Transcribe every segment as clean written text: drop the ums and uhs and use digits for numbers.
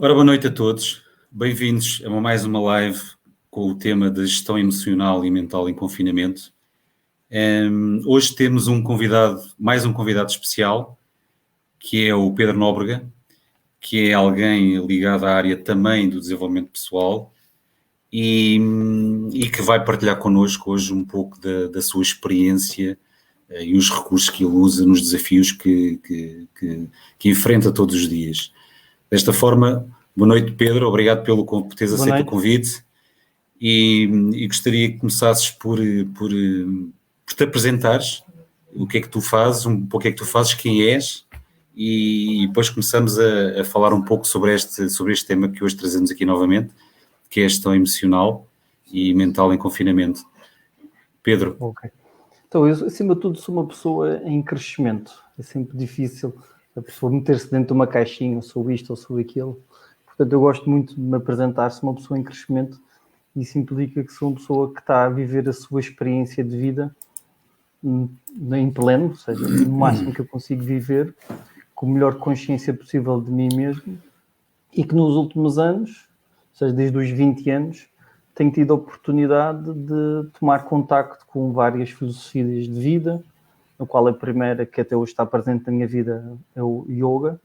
Ora, boa noite a todos. Bem-vindos a mais uma live com o tema da gestão emocional e mental em confinamento. Hoje temos mais um convidado especial, que é o Pedro Nóbrega, que é alguém ligado à área também do desenvolvimento pessoal e que vai partilhar connosco hoje um pouco da sua experiência e os recursos que ele usa nos desafios que enfrenta todos os dias. Desta forma, boa noite, Pedro, obrigado por teres aceito o convite e gostaria que começasses por te apresentares, o que é que tu fazes, o que é que tu fazes, quem és, e depois começamos a falar um pouco sobre este tema que hoje trazemos aqui novamente, que é a gestão emocional e mental em confinamento. Pedro. Ok. Então, eu, acima de tudo, sou uma pessoa em crescimento. É sempre difícil a pessoa meter-se dentro de uma caixinha, sou isto ou sou aquilo. Portanto, eu gosto muito de me apresentar, sou uma pessoa em crescimento. Isso implica que sou uma pessoa que está a viver a sua experiência de vida em pleno, ou seja, no máximo que eu consigo viver, com a melhor consciência possível de mim mesmo, e que nos últimos anos, ou seja, desde os 20 anos, tenho tido a oportunidade de tomar contacto com várias filosofias de vida, no qual a primeira, que até hoje está presente na minha vida, é o yoga,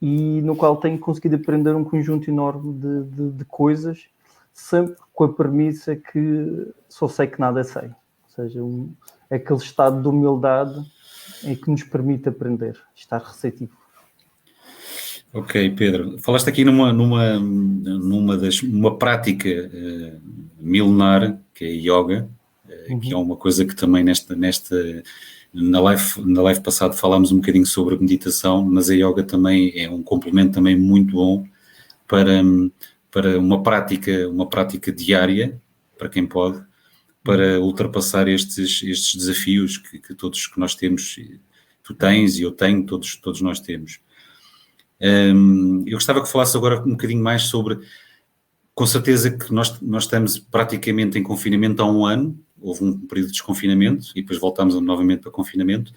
e no qual tenho conseguido aprender um conjunto enorme de coisas, sempre com a premissa que só sei que nada sei. Ou seja, aquele estado de humildade em que nos permite aprender, estar receptivo. Ok, Pedro. Falaste aqui numa prática milenar, que é yoga, que é uma coisa que também na live passada falámos um bocadinho sobre a meditação, mas a yoga também é um complemento também muito bom para uma prática diária, para quem pode, para ultrapassar estes desafios que todos que nós temos, tu tens e eu tenho, todos nós temos. Eu gostava que falasse agora um bocadinho mais sobre, com certeza que nós estamos praticamente em confinamento há um ano, houve um período de desconfinamento e depois voltámos novamente para confinamento.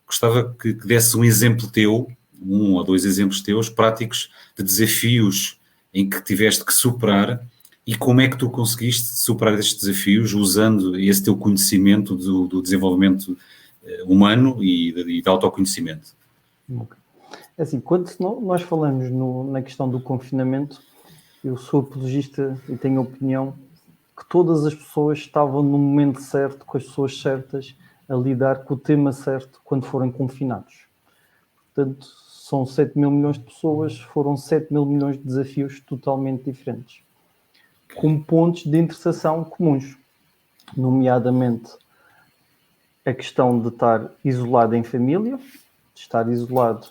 Gostava que desse um exemplo teu, um ou dois exemplos teus, práticos, de desafios em que tiveste que superar e como é que tu conseguiste superar estes desafios usando esse teu conhecimento do desenvolvimento humano e de autoconhecimento. Okay. Assim, quando nós falamos na questão do confinamento, eu sou apologista e tenho a opinião que todas as pessoas estavam no momento certo, com as pessoas certas, a lidar com o tema certo quando forem confinados. Portanto, são 7 mil milhões de pessoas, foram 7 mil milhões de desafios totalmente diferentes, com pontos de interseção comuns, nomeadamente a questão de estar isolado em família, de estar isolado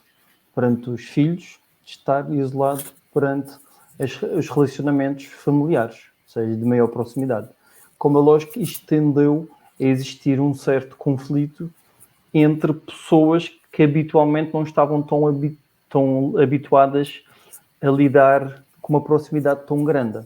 perante os filhos, de estar isolado perante os relacionamentos familiares, ou seja, de maior proximidade. Como é lógico, isto tendeu a existir um certo conflito entre pessoas que habitualmente não estavam tão habituadas a lidar com uma proximidade tão grande.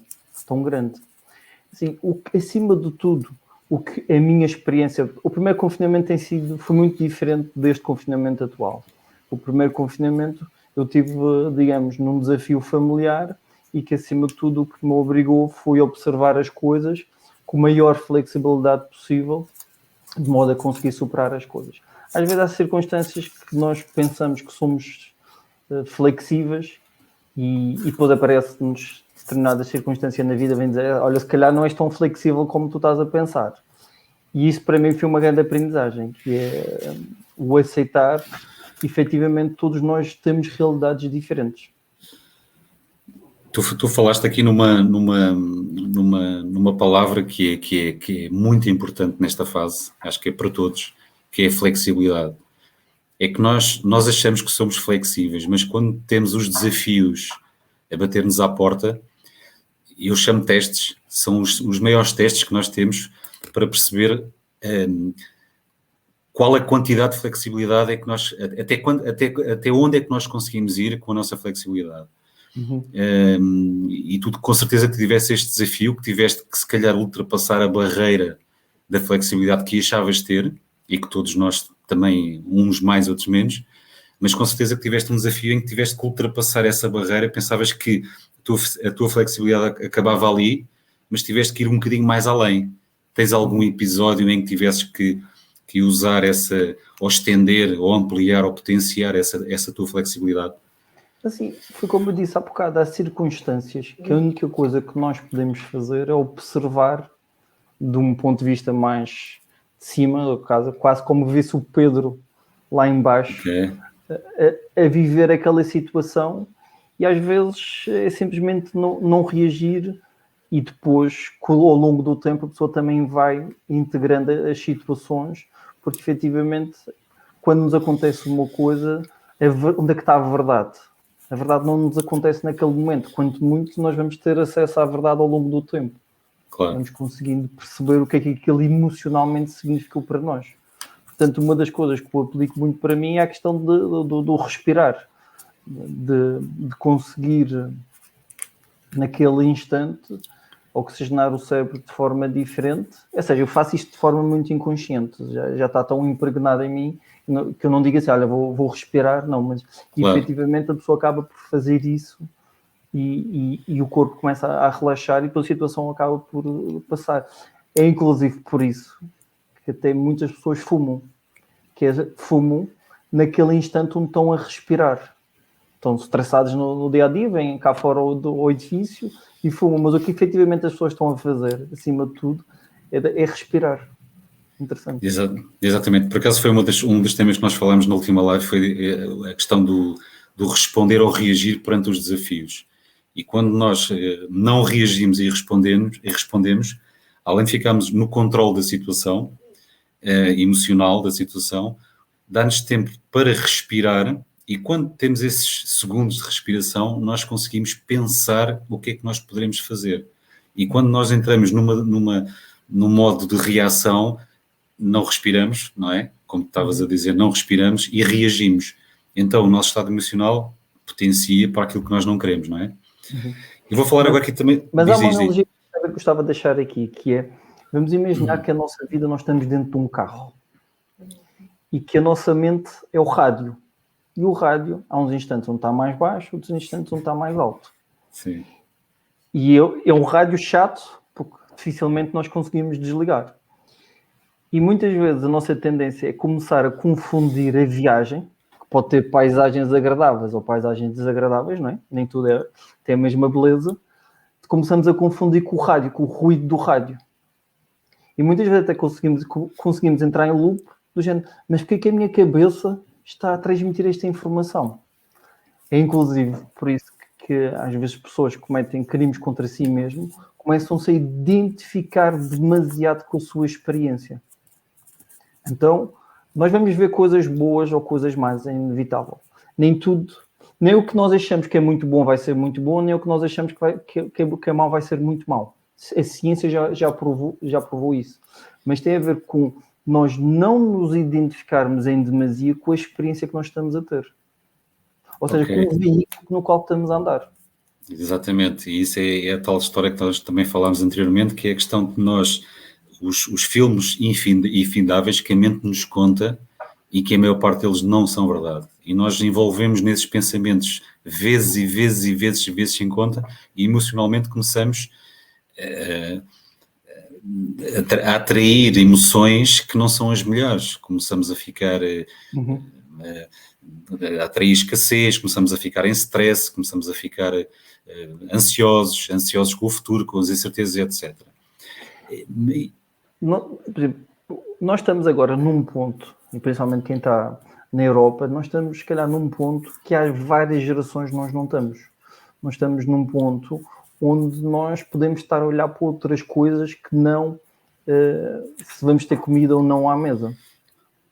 Assim, acima de tudo, o que a minha experiência... O primeiro confinamento foi muito diferente deste confinamento atual. O primeiro confinamento eu tive, digamos, num desafio familiar e que, acima de tudo, o que me obrigou foi observar as coisas com a maior flexibilidade possível, de modo a conseguir superar as coisas. Às vezes há circunstâncias que nós pensamos que somos flexíveis e depois aparece-nos determinadas circunstâncias na vida, vem dizer, olha, se calhar não és tão flexível como tu estás a pensar. E isso para mim foi uma grande aprendizagem, que é o aceitar que efetivamente todos nós temos realidades diferentes. Tu falaste aqui numa palavra que é muito importante nesta fase, acho que é para todos, que é a flexibilidade. É que nós achamos que somos flexíveis, mas quando temos os desafios a bater-nos à porta, eu chamo testes, são os maiores testes que nós temos para perceber qual a quantidade de flexibilidade é que nós, até onde é que nós conseguimos ir com a nossa flexibilidade. E tu com certeza que tiveste este desafio, que tiveste que se calhar ultrapassar a barreira da flexibilidade que achavas ter, e que todos nós também, uns mais, outros menos, mas com certeza que tiveste um desafio em que tiveste que ultrapassar essa barreira, pensavas que a tua flexibilidade acabava ali, mas tiveste que ir um bocadinho mais além. Tens algum episódio em que tivesses que usar essa, ou estender, ou ampliar, ou potenciar essa tua flexibilidade? Assim, foi como eu disse há bocado, há circunstâncias que a única coisa que nós podemos fazer é observar de um ponto de vista mais de cima da casa, quase como vê-se o Pedro lá embaixo, Okay. a viver aquela situação, e às vezes é simplesmente não reagir, e depois, ao longo do tempo, a pessoa também vai integrando as situações, porque efetivamente, quando nos acontece uma coisa, onde é que está a verdade? A verdade não nos acontece naquele momento, quanto muito nós vamos ter acesso à verdade ao longo do tempo. Claro. Vamos conseguindo perceber o que é que aquilo emocionalmente significou para nós. Portanto, uma das coisas que eu aplico muito para mim é a questão do respirar, de conseguir, naquele instante, oxigenar o cérebro de forma diferente. Ou seja, eu faço isto de forma muito inconsciente, já está tão impregnado em mim que eu não digo assim, olha, vou respirar, não, mas claro, efetivamente a pessoa acaba por fazer isso e o corpo começa a relaxar e depois a situação acaba por passar. É inclusive por isso que até muitas pessoas fumam, fumam naquele instante onde estão a respirar. Estão estressados no dia-a-dia, vêm cá fora do edifício e fumam, mas o que efetivamente as pessoas estão a fazer, acima de tudo, é respirar. Interessante. Exatamente. Por acaso foi um dos temas que nós falámos na última live, foi a questão do responder ou reagir perante os desafios. E quando nós não reagimos e respondemos, além de ficarmos no controle da situação, emocional da situação, dá-nos tempo para respirar, e quando temos esses segundos de respiração, nós conseguimos pensar o que é que nós poderemos fazer. E quando nós entramos num modo de reação, não respiramos, não é? Como estavas a dizer, não respiramos e reagimos. Então o nosso estado emocional potencia para aquilo que nós não queremos, não é? Uhum. E vou falar agora aqui também... Mas há uma analogia que eu gostava de deixar aqui, que é, vamos imaginar que a nossa vida, nós estamos dentro de um carro e que a nossa mente é o rádio. E o rádio, há uns instantes onde está mais baixo, outros instantes onde está mais alto. Sim. E é um rádio chato, porque dificilmente nós conseguimos desligar. E muitas vezes a nossa tendência é começar a confundir a viagem, que pode ter paisagens agradáveis ou paisagens desagradáveis, não é? Nem tudo tem a mesma beleza. Começamos a confundir com o rádio, com o ruído do rádio. E muitas vezes até conseguimos entrar em loop do género, mas porquê que a minha cabeça está a transmitir esta informação? É inclusive por isso que às vezes pessoas que cometem crimes contra si mesmo começam-se a identificar demasiado com a sua experiência. Então, nós vamos ver coisas boas ou coisas más, é inevitável. Nem tudo, nem o que nós achamos que é muito bom vai ser muito bom, nem o que nós achamos que é mau vai ser muito mau. A ciência já provou isso. Mas tem a ver com nós não nos identificarmos em demasia com a experiência que nós estamos a ter. Ou seja, com o veículo no qual estamos a andar. Exatamente. E isso é a tal história que nós também falámos anteriormente, que é a questão de nós... Os filmes infindáveis que a mente nos conta e que a maior parte deles não são verdade. E nós envolvemos nesses pensamentos vezes e vezes e vezes sem conta, e emocionalmente começamos a atrair emoções que não são as melhores. Começamos a ficar... a atrair escassez, começamos a ficar em stress, começamos a ficar ansiosos com o futuro, com as incertezas, etc. Nós estamos agora num ponto, e principalmente quem está na Europa, nós estamos, se calhar, num ponto que há várias gerações nós não estamos. Nós estamos num ponto onde nós podemos estar a olhar para outras coisas que não se vamos ter comida ou não à mesa.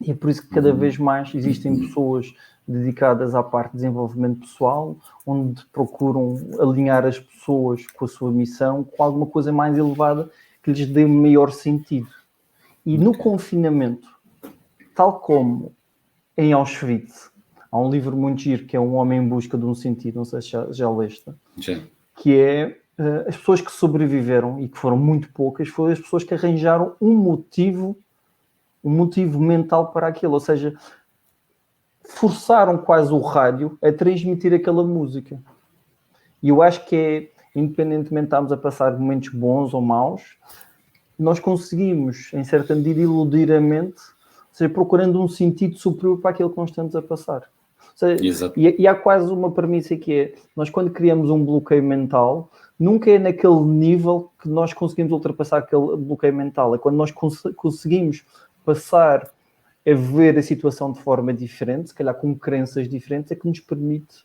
E é por isso que cada vez mais existem pessoas dedicadas à parte de desenvolvimento pessoal, onde procuram alinhar as pessoas com a sua missão, com alguma coisa mais elevada que lhes dê maior sentido. E no confinamento, tal como em Auschwitz, há um livro muito giro que é Um Homem em Busca de um Sentido, não sei se já leste, que é as pessoas que sobreviveram, e que foram muito poucas, foram as pessoas que arranjaram um motivo mental para aquilo. Ou seja, forçaram quase o rádio a transmitir aquela música. E eu acho que independentemente de estarmos a passar momentos bons ou maus, nós conseguimos, em certa medida, iludir a mente, ou seja, procurando um sentido superior para aquilo que nós estamos a passar. Ou seja, e há quase uma premissa que é, nós quando criamos um bloqueio mental, nunca é naquele nível que nós conseguimos ultrapassar aquele bloqueio mental. É quando nós conseguimos passar a ver a situação de forma diferente, se calhar com crenças diferentes, é que nos permite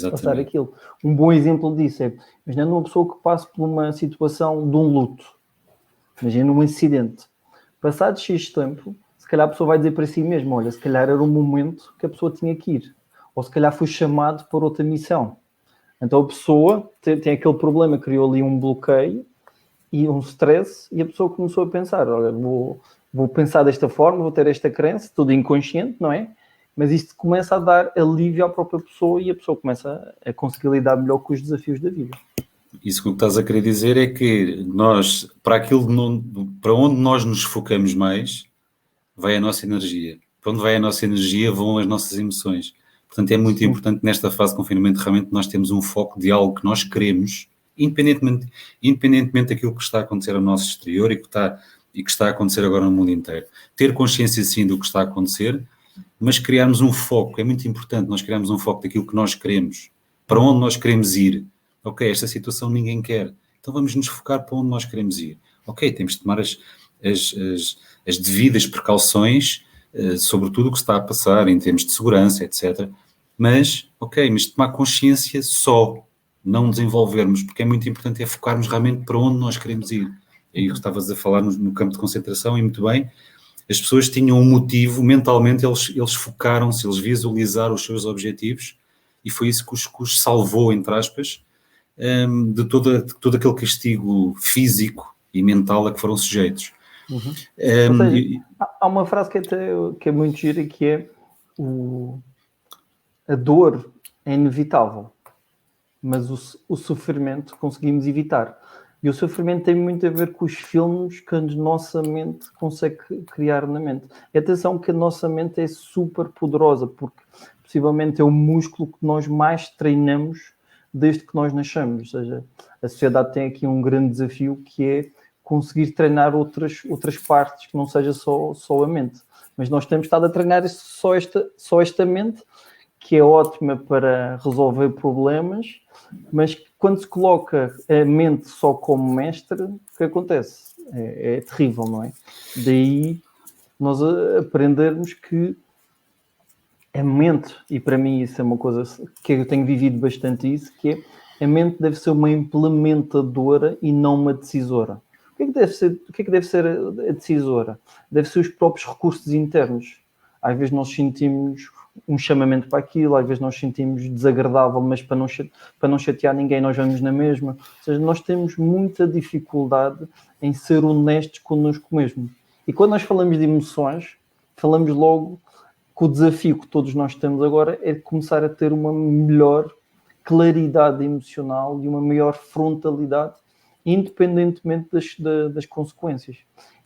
passar aquilo. Um bom exemplo disso é, imagina uma pessoa que passa por uma situação de um luto, imagina um acidente. Passado X tempo, se calhar a pessoa vai dizer para si mesma, olha, se calhar era um momento que a pessoa tinha que ir. Ou se calhar foi chamado para outra missão. Então a pessoa tem aquele problema, criou ali um bloqueio e um stress, e a pessoa começou a pensar, olha, vou pensar desta forma, vou ter esta crença, tudo inconsciente, não é? Mas isto começa a dar alívio à própria pessoa e a pessoa começa a conseguir lidar melhor com os desafios da vida. Isso que estás a querer dizer é que nós, para onde nós nos focamos mais, vai a nossa energia. Para onde vai a nossa energia vão as nossas emoções. Portanto, é muito importante nesta fase de confinamento realmente nós temos um foco de algo que nós queremos, independentemente daquilo que está a acontecer ao nosso exterior e que está a acontecer agora no mundo inteiro. Ter consciência, sim, do que está a acontecer, mas criarmos um foco. É muito importante nós criarmos um foco daquilo que nós queremos, para onde nós queremos ir. Ok, esta situação ninguém quer, então vamos nos focar para onde nós queremos ir. Ok, temos de tomar as devidas precauções sobre tudo o que está a passar em termos de segurança, etc. Mas tomar consciência só, não desenvolvermos, porque é muito importante focarmos realmente para onde nós queremos ir. Aí estavas a falar no campo de concentração, e muito bem, as pessoas tinham um motivo, mentalmente eles focaram-se, eles visualizaram os seus objetivos, e foi isso que os salvou, entre aspas, de todo aquele castigo físico e mental a que foram sujeitos. Há uma frase que é muito gira, que é a dor é inevitável, mas o sofrimento conseguimos evitar. E o sofrimento tem muito a ver com os filmes que a nossa mente consegue criar na mente. E atenção que a nossa mente é super poderosa, porque possivelmente é o músculo que nós mais treinamos desde que nós nascemos. Ou seja, a sociedade tem aqui um grande desafio, que é conseguir treinar outras partes, que não seja só a mente. Mas nós temos estado a treinar só esta mente, que é ótima para resolver problemas, mas quando se coloca a mente só como mestre, o que acontece? É terrível, não é? Daí nós aprendermos que a mente, e para mim isso é uma coisa que eu tenho vivido bastante isso, que é a mente deve ser uma implementadora e não uma decisora. O que é que deve ser a decisora? Deve ser os próprios recursos internos. Às vezes nós sentimos um chamamento para aquilo, às vezes nós sentimos desagradável, mas para não chatear ninguém nós vamos na mesma. Ou seja, nós temos muita dificuldade em ser honestos connosco mesmo. E quando nós falamos de emoções, falamos logo que o desafio que todos nós temos agora é começar a ter uma melhor claridade emocional e uma maior frontalidade, independentemente das consequências.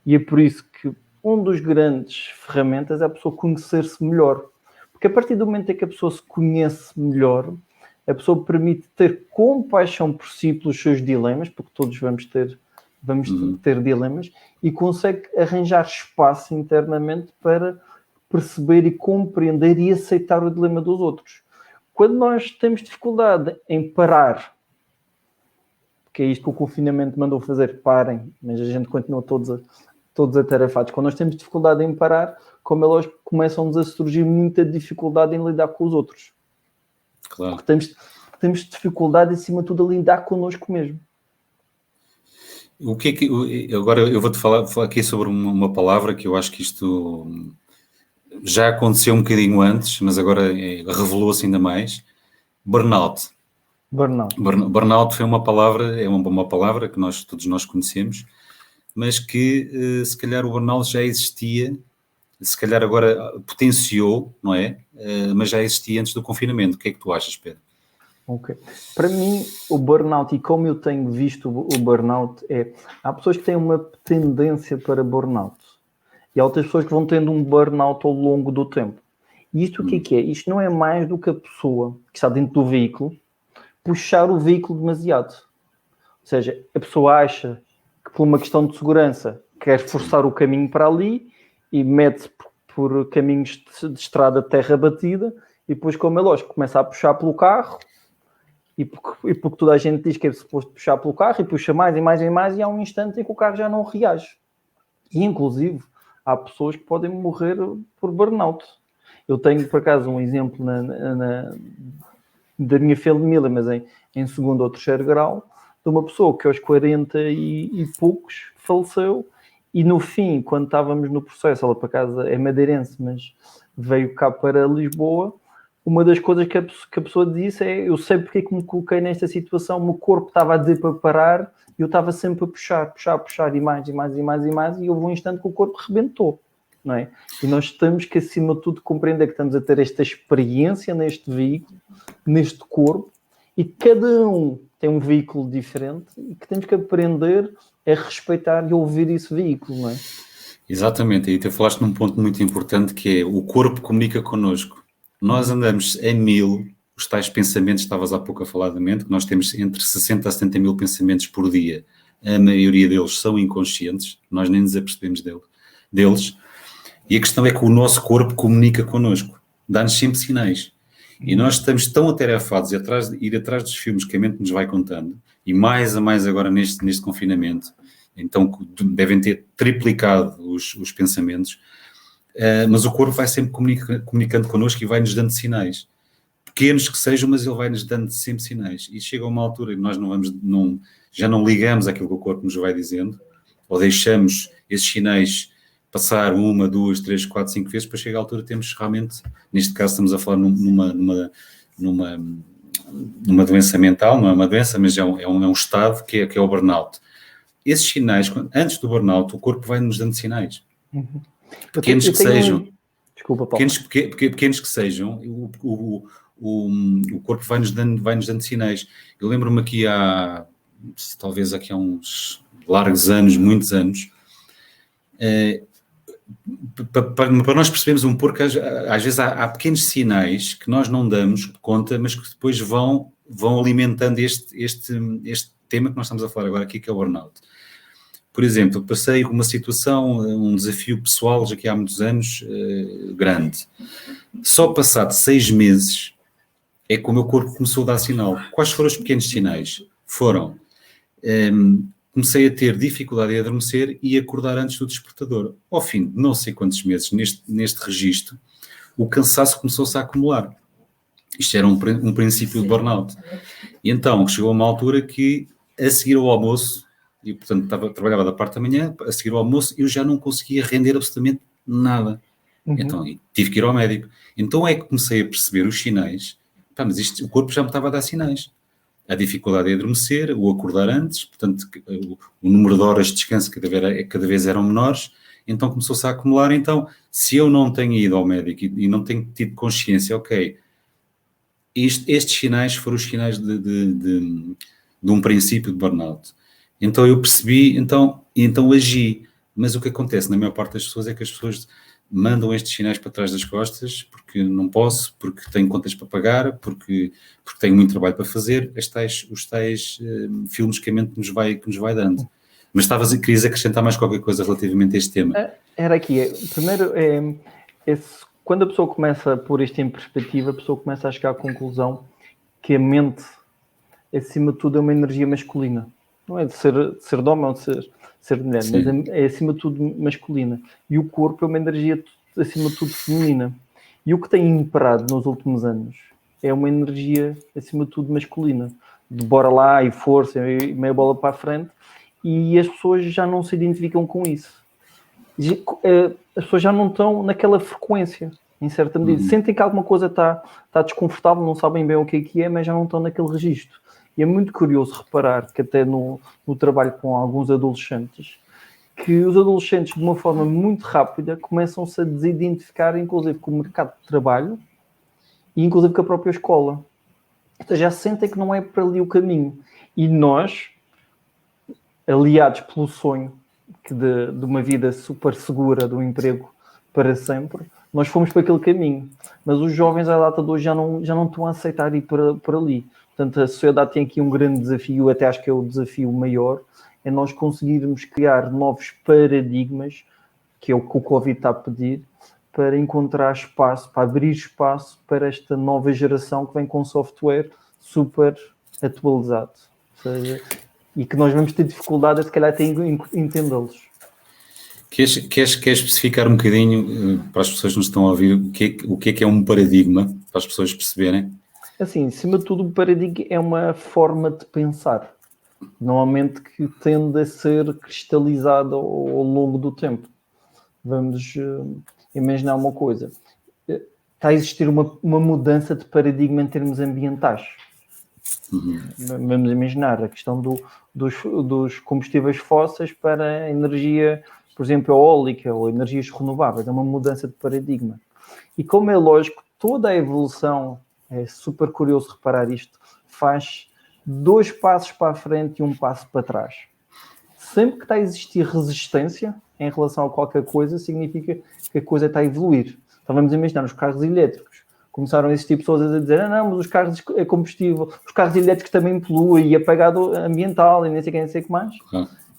E é por isso que um dos grandes ferramentas é a pessoa conhecer-se melhor. Porque a partir do momento em que a pessoa se conhece melhor, a pessoa permite ter compaixão por si pelos seus dilemas, porque todos vamos ter dilemas, e consegue arranjar espaço internamente para perceber e compreender e aceitar o dilema dos outros. Quando nós temos dificuldade em parar, que é isto que o confinamento mandou fazer, parem, mas a gente continua todos atarefados. Quando nós temos dificuldade em parar, como é lógico, começam-nos a surgir muita dificuldade em lidar com os outros. Claro. Porque temos dificuldade, acima de tudo, a lidar connosco mesmo. O que é que... Agora eu vou-te falar aqui sobre uma palavra que eu acho que isto já aconteceu um bocadinho antes, mas agora revelou-se ainda mais. Burnout. Burnout foi uma palavra, é uma palavra que todos nós conhecemos, mas que se calhar o burnout já existia, se calhar agora potenciou, não é? Mas já existia antes do confinamento. O que é que tu achas, Pedro? Ok. Para mim, o burnout, e como eu tenho visto o burnout, há pessoas que têm uma tendência para burnout e há outras pessoas que vão tendo um burnout ao longo do tempo. E isto o que é? Isto não é mais do que a pessoa que está dentro do veículo puxar o veículo demasiado. Ou seja, a pessoa acha que por uma questão de segurança quer forçar o caminho para ali e mete-se por caminhos de estrada de terra batida e depois, como é lógico, começa a puxar pelo carro e porque toda a gente diz que é suposto puxar pelo carro e puxa mais e mais e mais e há um instante em que o carro já não reage. E, inclusive, há pessoas que podem morrer por burnout. Eu tenho, por acaso, um exemplo da minha família, mas em segundo ou terceiro grau, de uma pessoa que aos 40 e poucos faleceu e no fim, quando estávamos no processo, ela para casa é madeirense, mas veio cá para Lisboa, uma das coisas que a pessoa disse é: eu sei porque é que me coloquei nesta situação, o meu corpo estava a dizer para parar e eu estava sempre a puxar e mais, e houve um instante que o corpo rebentou, não é? E nós temos que, acima de tudo, compreender que estamos a ter esta experiência neste veículo, neste corpo, e cada um tem um veículo diferente e que temos que aprender a respeitar e ouvir esse veículo, não é? Exatamente, e tu falaste num ponto muito importante que é o corpo comunica connosco. Nós andamos a 1000, os tais pensamentos, estavas há pouco a falar da mente, que nós temos entre 60 a 70 mil pensamentos por dia. A maioria deles são inconscientes, nós nem nos apercebemos deles. E a questão é que o nosso corpo comunica connosco, dá-nos sempre sinais. E nós estamos tão atarefados ir atrás dos filmes que a mente nos vai contando, e mais a mais agora neste confinamento, então devem ter triplicado os pensamentos, mas o corpo vai sempre comunicando connosco e vai-nos dando sinais. Pequenos que sejam, mas ele vai-nos dando sempre sinais. E chega uma altura em que nós já não ligamos àquilo que o corpo nos vai dizendo, ou deixamos esses sinais passar 1, 2, 3, 4, 5 vezes, para chegar à altura temos realmente, neste caso estamos a falar numa doença mental, não é uma doença, mas é um estado que é o burnout. Esses sinais, antes do burnout, o corpo vai-nos dando sinais. Uhum. Pequenos que sejam. Desculpa, Paulo. Pequenos que sejam, o corpo vai-nos dando sinais. Eu lembro-me aqui talvez aqui há uns largos anos, muitos anos, para nós percebermos um pouco, às vezes há pequenos sinais que nós não damos conta, mas que depois vão alimentando este tema que nós estamos a falar agora aqui, que é o burnout. Por exemplo, passei uma situação, um desafio pessoal, já que há muitos anos, grande. Só passado 6 meses é que o meu corpo começou a dar sinal. Quais foram os pequenos sinais? Comecei a ter dificuldade em adormecer e acordar antes do despertador. Ao fim de não sei quantos meses, neste registro, o cansaço começou-se a acumular. Isto era um princípio de burnout. E então, chegou a uma altura que, a seguir ao almoço, e portanto trabalhava da parte da manhã, a seguir ao almoço, eu já não conseguia render absolutamente nada. Então, tive que ir ao médico. Então é que comecei a perceber os sinais. Mas o corpo já me estava a dar sinais. A dificuldade em adormecer, o acordar antes, portanto, o número de horas de descanso cada vez eram menores, então começou-se a acumular. Então, se eu não tenho ido ao médico e não tenho tido consciência, ok, estes sinais foram os sinais de um princípio de burnout. Então eu percebi, então agi. Mas o que acontece na maior parte das pessoas é que as pessoas mandam estes sinais para trás das costas, porque não posso, porque tenho contas para pagar, porque tenho muito trabalho para fazer, os tais filmes que a mente nos vai dando. Mas querias acrescentar mais qualquer coisa relativamente a este tema? Era aqui, primeiro, quando a pessoa começa a pôr isto em perspectiva, a pessoa começa a chegar à conclusão que a mente, acima de tudo, é uma energia masculina. Não é de ser de homem ou de ser de mulher, sim, mas é acima de tudo masculina. E o corpo é uma energia acima de tudo feminina. E o que tem imperado nos últimos anos é uma energia acima de tudo masculina. De bora lá e força e meia bola para a frente. E as pessoas já não se identificam com isso. As pessoas já não estão naquela frequência, em certa medida. Sentem que alguma coisa está desconfortável, não sabem bem o que é, mas já não estão naquele registro. E é muito curioso reparar que até no trabalho com alguns adolescentes, que os adolescentes, de uma forma muito rápida, começam-se a desidentificar, inclusive, com o mercado de trabalho e, inclusive, com a própria escola. Então, já sentem que não é para ali o caminho. E nós, aliados pelo sonho de uma vida super segura, de um emprego para sempre, nós fomos para aquele caminho, mas os jovens à data de hoje já não estão a aceitar ir por ali. Portanto, a sociedade tem aqui um grande desafio, até acho que é o desafio maior, é nós conseguirmos criar novos paradigmas, que é o que o Covid está a pedir, para encontrar espaço, para abrir espaço para esta nova geração que vem com software super atualizado. Ou seja, e que nós vamos ter dificuldade, se calhar, até em entendê-los. Queres especificar um bocadinho, para as pessoas que nos estão a ouvir, o que é um paradigma, para as pessoas perceberem? Assim, acima de tudo, o paradigma é uma forma de pensar, normalmente que tende a ser cristalizada ao longo do tempo. Vamos imaginar uma coisa. Está a existir uma mudança de paradigma em termos ambientais. Vamos imaginar a questão dos combustíveis fósseis para a energia, por exemplo, eólica ou energias renováveis. É uma mudança de paradigma. E como é lógico, toda a evolução, é super curioso reparar isto, faz 2 passos para a frente e 1 passo para trás. Sempre que está a existir resistência em relação a qualquer coisa, significa que a coisa está a evoluir. Então vamos imaginar os carros elétricos. Começaram a existir pessoas a dizer, não, mas os carros a combustível, os carros elétricos também poluem e é pagado ambiental e nem sei o que mais.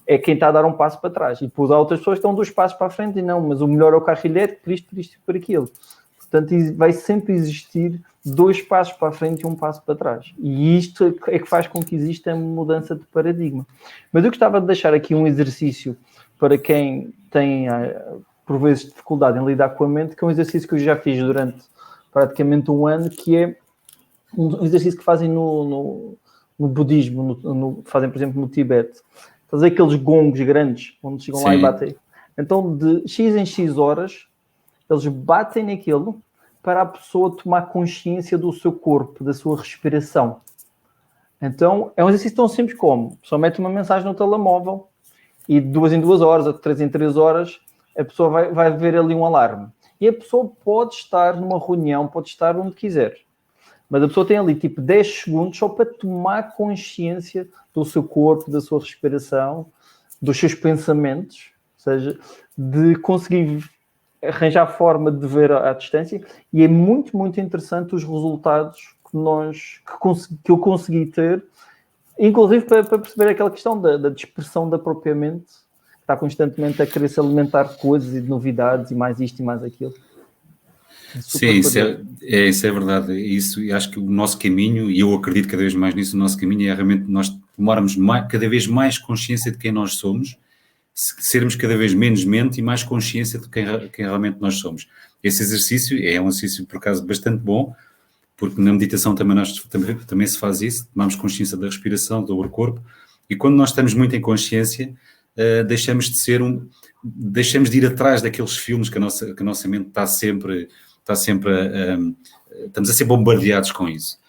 É quem está a dar um passo para trás. E depois há outras pessoas que estão 2 passos para a frente e não, mas o melhor é o carro elétrico, por isto e por aquilo. Portanto, vai sempre existir 2 passos para a frente e 1 passo para trás. E isto é que faz com que exista uma mudança de paradigma. Mas eu gostava de deixar aqui um exercício para quem tem, por vezes, dificuldade em lidar com a mente, que é um exercício que eu já fiz durante praticamente 1 ano, que é um exercício que fazem no budismo, fazem, por exemplo, no Tibete. Fazer aqueles gongos grandes, onde chegam lá e batem. Então, de X em X horas, eles batem naquilo para a pessoa tomar consciência do seu corpo, da sua respiração. Então, é um exercício tão simples como, a pessoa mete uma mensagem no telemóvel e de 2 em 2 horas, ou de 3 em 3 horas, a pessoa vai ver ali um alarme. E a pessoa pode estar numa reunião, pode estar onde quiser. Mas a pessoa tem ali tipo 10 segundos só para tomar consciência do seu corpo, da sua respiração, dos seus pensamentos, ou seja, de conseguir arranjar forma de ver à distância. E é muito, muito interessante os resultados que eu consegui ter, inclusive para perceber aquela questão da dispersão da própria mente, que está constantemente a querer se alimentar de coisas e de novidades, e mais isto e mais aquilo. Sim, isso é verdade. Isso, e acho que o nosso caminho, e eu acredito cada vez mais nisso, o nosso caminho é realmente nós tomarmos cada vez mais consciência de quem nós somos, sermos cada vez menos mente e mais consciência de quem realmente nós somos. Esse exercício é um exercício, por acaso, bastante bom, porque na meditação também se faz isso, tomamos consciência da respiração, do corpo, e quando nós estamos muito em consciência, deixamos de ir atrás daqueles filmes que a nossa mente está sempre estamos a ser bombardeados com isso.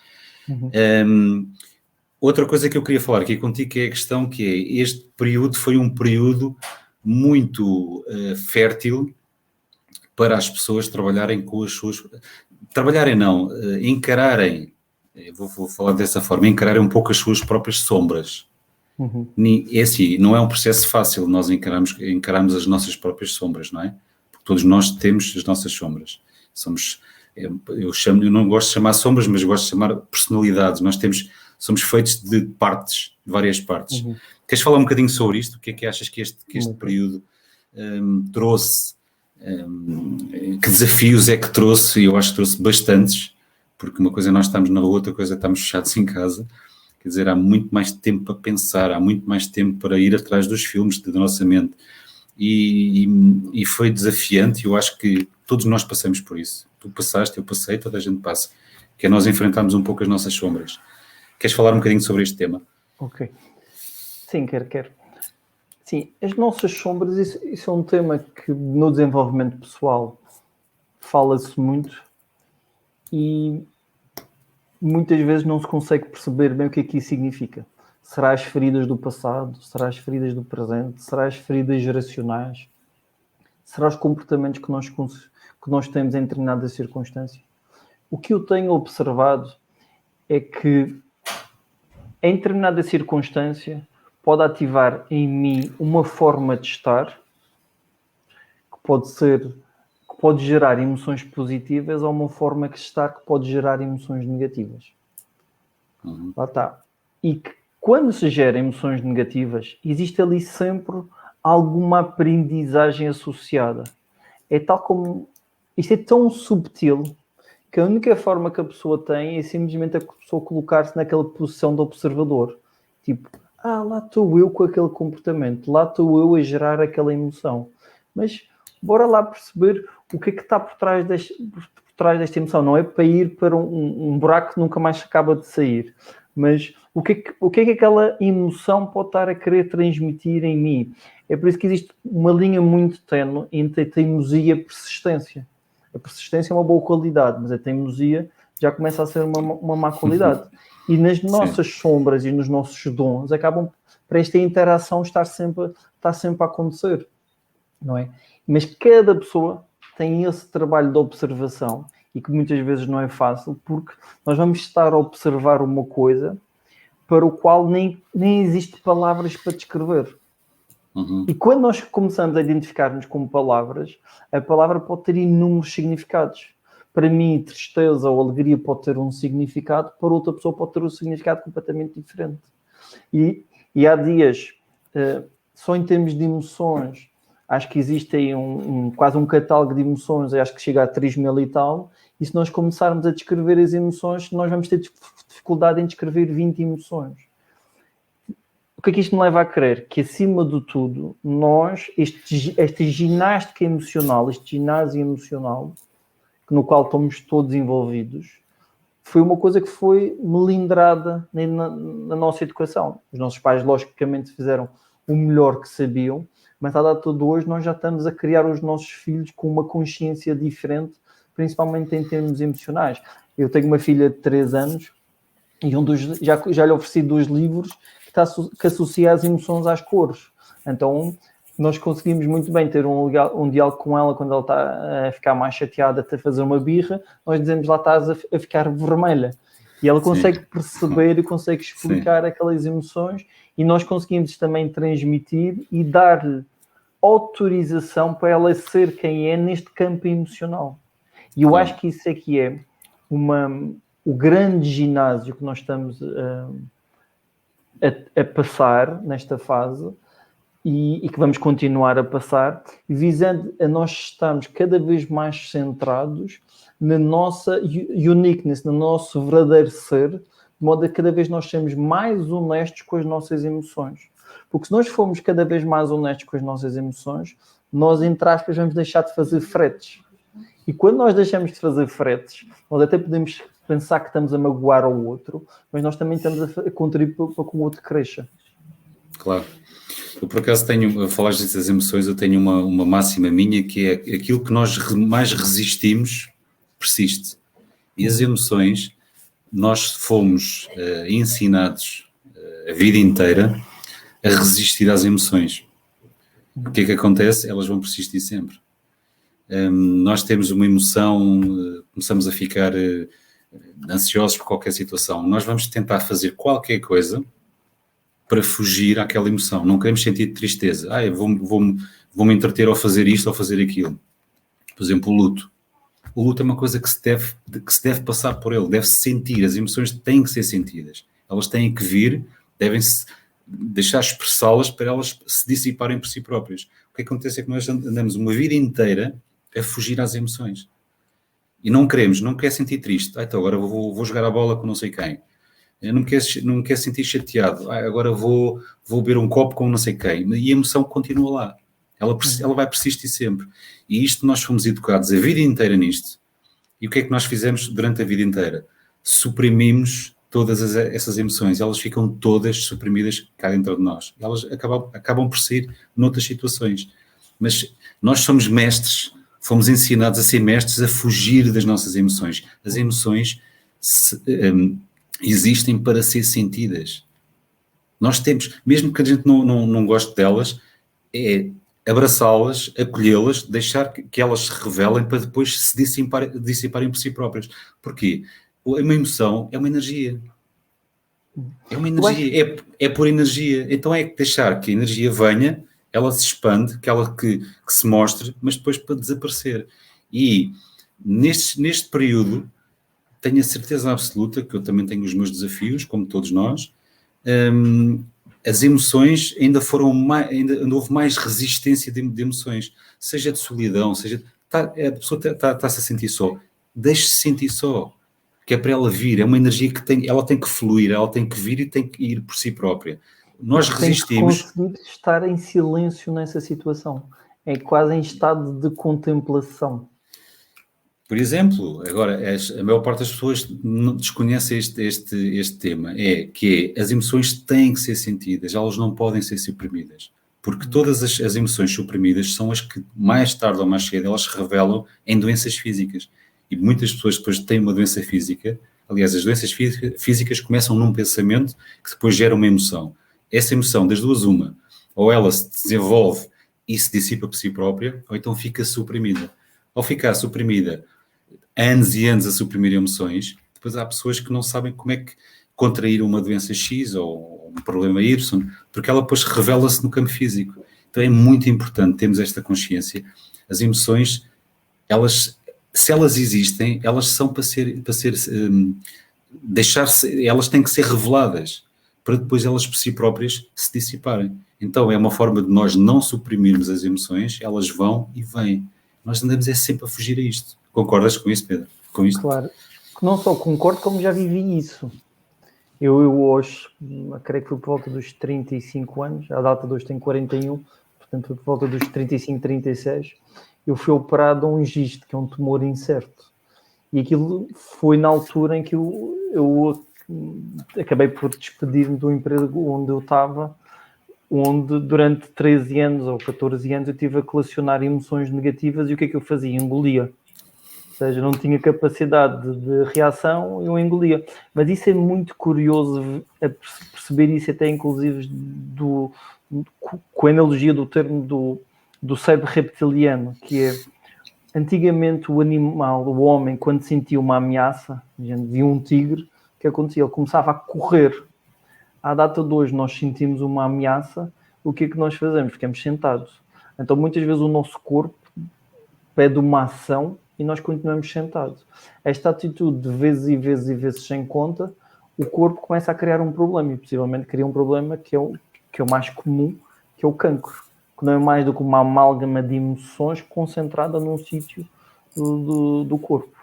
Outra coisa que eu queria falar aqui contigo é a questão que é, este período foi um período muito fértil para as pessoas trabalharem com as suas... Trabalharem não, encararem, vou falar dessa forma, encararem um pouco as suas próprias sombras. É assim, não é um processo fácil nós encararmos as nossas próprias sombras, não é? Porque todos nós temos as nossas sombras. Eu não gosto de chamar sombras, mas gosto de chamar personalidades. Somos feitos de partes, de várias partes. Queres falar um bocadinho sobre isto? O que é que achas que este período trouxe? Que desafios é que trouxe? Eu acho que trouxe bastantes, porque uma coisa é nós estamos na rua, outra coisa é estamos fechados em casa. Quer dizer, há muito mais tempo para pensar, há muito mais tempo para ir atrás dos filmes da nossa mente. E foi desafiante, eu acho que todos nós passamos por isso. Tu passaste, eu passei, toda a gente passa. Que é nós enfrentarmos um pouco as nossas sombras. Queres falar um bocadinho sobre este tema? Ok. Sim, quero. Sim, as nossas sombras, isso é um tema que no desenvolvimento pessoal fala-se muito e muitas vezes não se consegue perceber bem o que isso significa. Será as feridas do passado? Será as feridas do presente? Será as feridas geracionais? Será os comportamentos que nós temos em determinada circunstância? O que eu tenho observado é que em determinada circunstância pode ativar em mim uma forma de estar que pode pode gerar emoções positivas ou uma forma que está que pode gerar emoções negativas. Lá está. E que quando se gera emoções negativas, existe ali sempre alguma aprendizagem associada. É tal como... Isto é tão subtil que a única forma que a pessoa tem é simplesmente a pessoa colocar-se naquela posição de observador. Tipo, lá estou eu com aquele comportamento, lá estou eu a gerar aquela emoção. Mas bora lá perceber o que é que está por trás desta emoção. Não é para ir para um buraco que nunca mais acaba de sair. Mas o que é que aquela emoção pode estar a querer transmitir em mim? É por isso que existe uma linha muito ténue entre a teimosia e a persistência. A persistência é uma boa qualidade, mas a teimosia já começa a ser uma má qualidade. E nas nossas sombras e nos nossos dons acabam para esta interação estar sempre a acontecer, não é? Mas cada pessoa tem esse trabalho de observação e que muitas vezes não é fácil, porque nós vamos estar a observar uma coisa para o qual nem existe palavras para descrever. E quando nós começamos a identificar-nos como palavras, a palavra pode ter inúmeros significados. Para mim, tristeza ou alegria pode ter um significado, para outra pessoa pode ter um significado completamente diferente. E há dias, só em termos de emoções, acho que existe aí quase um catálogo de emoções, acho que chega a 3.000 e tal, e se nós começarmos a descrever as emoções, nós vamos ter dificuldade em descrever 20 emoções. O que é que isto me leva a crer? Que, acima de tudo, nós, esta ginástica emocional, este ginásio emocional, no qual estamos todos envolvidos, foi uma coisa que foi melindrada na nossa educação. Os nossos pais, logicamente, fizeram o melhor que sabiam, mas à data de hoje nós já estamos a criar os nossos filhos com uma consciência diferente, principalmente em termos emocionais. Eu tenho uma filha de 3 anos e já lhe ofereci 2 livros que associa as emoções às cores. Então, nós conseguimos muito bem ter um diálogo com ela quando ela está a ficar mais chateada, a fazer uma birra, nós dizemos lá estás a ficar vermelha. E ela consegue perceber e consegue explicar aquelas emoções, e nós conseguimos também transmitir e dar autorização para ela ser quem é neste campo emocional. E eu acho que isso é que é o grande ginásio que nós estamos a passar nesta fase, e que vamos continuar a passar, visando a nós estarmos cada vez mais centrados na nossa uniqueness, no nosso verdadeiro ser, de modo a cada vez nós sermos mais honestos com as nossas emoções. Porque se nós formos cada vez mais honestos com as nossas emoções, nós, entre aspas, vamos deixar de fazer fretes. E quando nós deixamos de fazer fretes, nós até podemos pensar que estamos a magoar ao outro, mas nós também estamos a contribuir para que o outro cresça. Claro. Eu, por acaso, a falar dessas emoções, eu tenho uma máxima minha, que é aquilo que nós mais resistimos, persiste. E as emoções, nós fomos ensinados a vida inteira a resistir às emoções. O que é que acontece? Elas vão persistir sempre. Nós temos uma emoção, começamos a ficar ansiosos por qualquer situação. Nós vamos tentar fazer qualquer coisa para fugir àquela emoção. Não queremos sentir tristeza. Eu vou-me entreter ao fazer isto ou fazer aquilo. Por exemplo, o luto. O luto é uma coisa que se deve passar por ele, deve-se sentir. As emoções têm que ser sentidas. Elas têm que vir, devem-se deixar expressá-las para elas se dissiparem por si próprias. O que acontece é que nós andamos uma vida inteira a fugir às emoções. E não quer sentir triste. Então agora vou jogar a bola com não sei quem. Eu não me quero sentir chateado. Agora vou beber um copo com não sei quem. E a emoção continua lá. Ela vai persistir sempre. E isto nós fomos educados a vida inteira nisto. E o que é que nós fizemos durante a vida inteira? Suprimimos todas essas emoções. Elas ficam todas suprimidas cá dentro de nós. Elas acabam por sair noutras situações. Mas nós somos mestres, fomos ensinados a ser mestres a fugir das nossas emoções. As emoções existem para ser sentidas. Nós temos, mesmo que a gente não goste delas, é abraçá-las, acolhê-las, deixar que elas se revelem para depois se dissiparem por si próprias. Porquê? Uma emoção é uma energia. É uma energia, é por energia. Então é deixar que a energia venha, ela se expande, que se mostre, mas depois para desaparecer. E neste período, tenho a certeza absoluta que eu também tenho os meus desafios, como todos nós. As emoções ainda houve mais resistência de emoções, seja de solidão, seja... a pessoa está-se a sentir só. Deixe-se sentir só, que é para ela vir, é uma energia que ela tem que fluir, ela tem que vir e tem que ir por si própria. Nós resistimos... Tem que conseguir estar em silêncio nessa situação. É quase em estado de contemplação. Por exemplo, agora, a maior parte das pessoas desconhece este tema, que as emoções têm que ser sentidas, elas não podem ser suprimidas, porque todas as emoções suprimidas são as que, mais tarde ou mais cedo, elas se revelam em doenças físicas. E muitas pessoas depois têm uma doença física, aliás, as doenças físicas começam num pensamento que depois gera uma emoção. Essa emoção, das duas uma, ou ela se desenvolve e se dissipa por si própria, ou então fica suprimida. Ao ficar suprimida, anos e anos a suprimir emoções, depois há pessoas que não sabem como é que contrair uma doença X ou um problema Y, porque ela depois revela-se no campo físico. Então é muito importante termos esta consciência. As emoções, se elas existem, elas são elas têm que ser reveladas, para depois elas por si próprias se dissiparem. Então é uma forma de nós não suprimirmos as emoções, elas vão e vêm. Nós andamos sempre a fugir a isto. Concordas com isso, Pedro? Com isto? Claro. Não só concordo, como já vivi isso. Eu hoje, creio que foi por volta dos 35 anos, a data de hoje tem 41, portanto foi por volta dos 35, 36, eu fui operado a um gisto, que é um tumor incerto. E aquilo foi na altura em que eu acabei por despedir-me do emprego onde eu estava, onde durante 13 anos ou 14 anos eu tive a colecionar emoções negativas e o que é que eu fazia? Engolia. Ou seja, não tinha capacidade de reação, eu engolia. Mas isso é muito curioso perceber isso até inclusive com a analogia do termo do cérebro reptiliano, que é antigamente o animal, o homem, quando sentia uma ameaça, a gente via um tigre, o que acontecia? Ele começava a correr. À data de hoje nós sentimos uma ameaça, o que é que nós fazemos? Ficamos sentados. Então muitas vezes o nosso corpo pede uma ação e nós continuamos sentados. Esta atitude de vezes e vezes e vezes sem conta, o corpo começa a criar um problema e possivelmente cria um problema que é o mais comum, que é o cancro, que não é mais do que uma amálgama de emoções concentrada num sítio do corpo.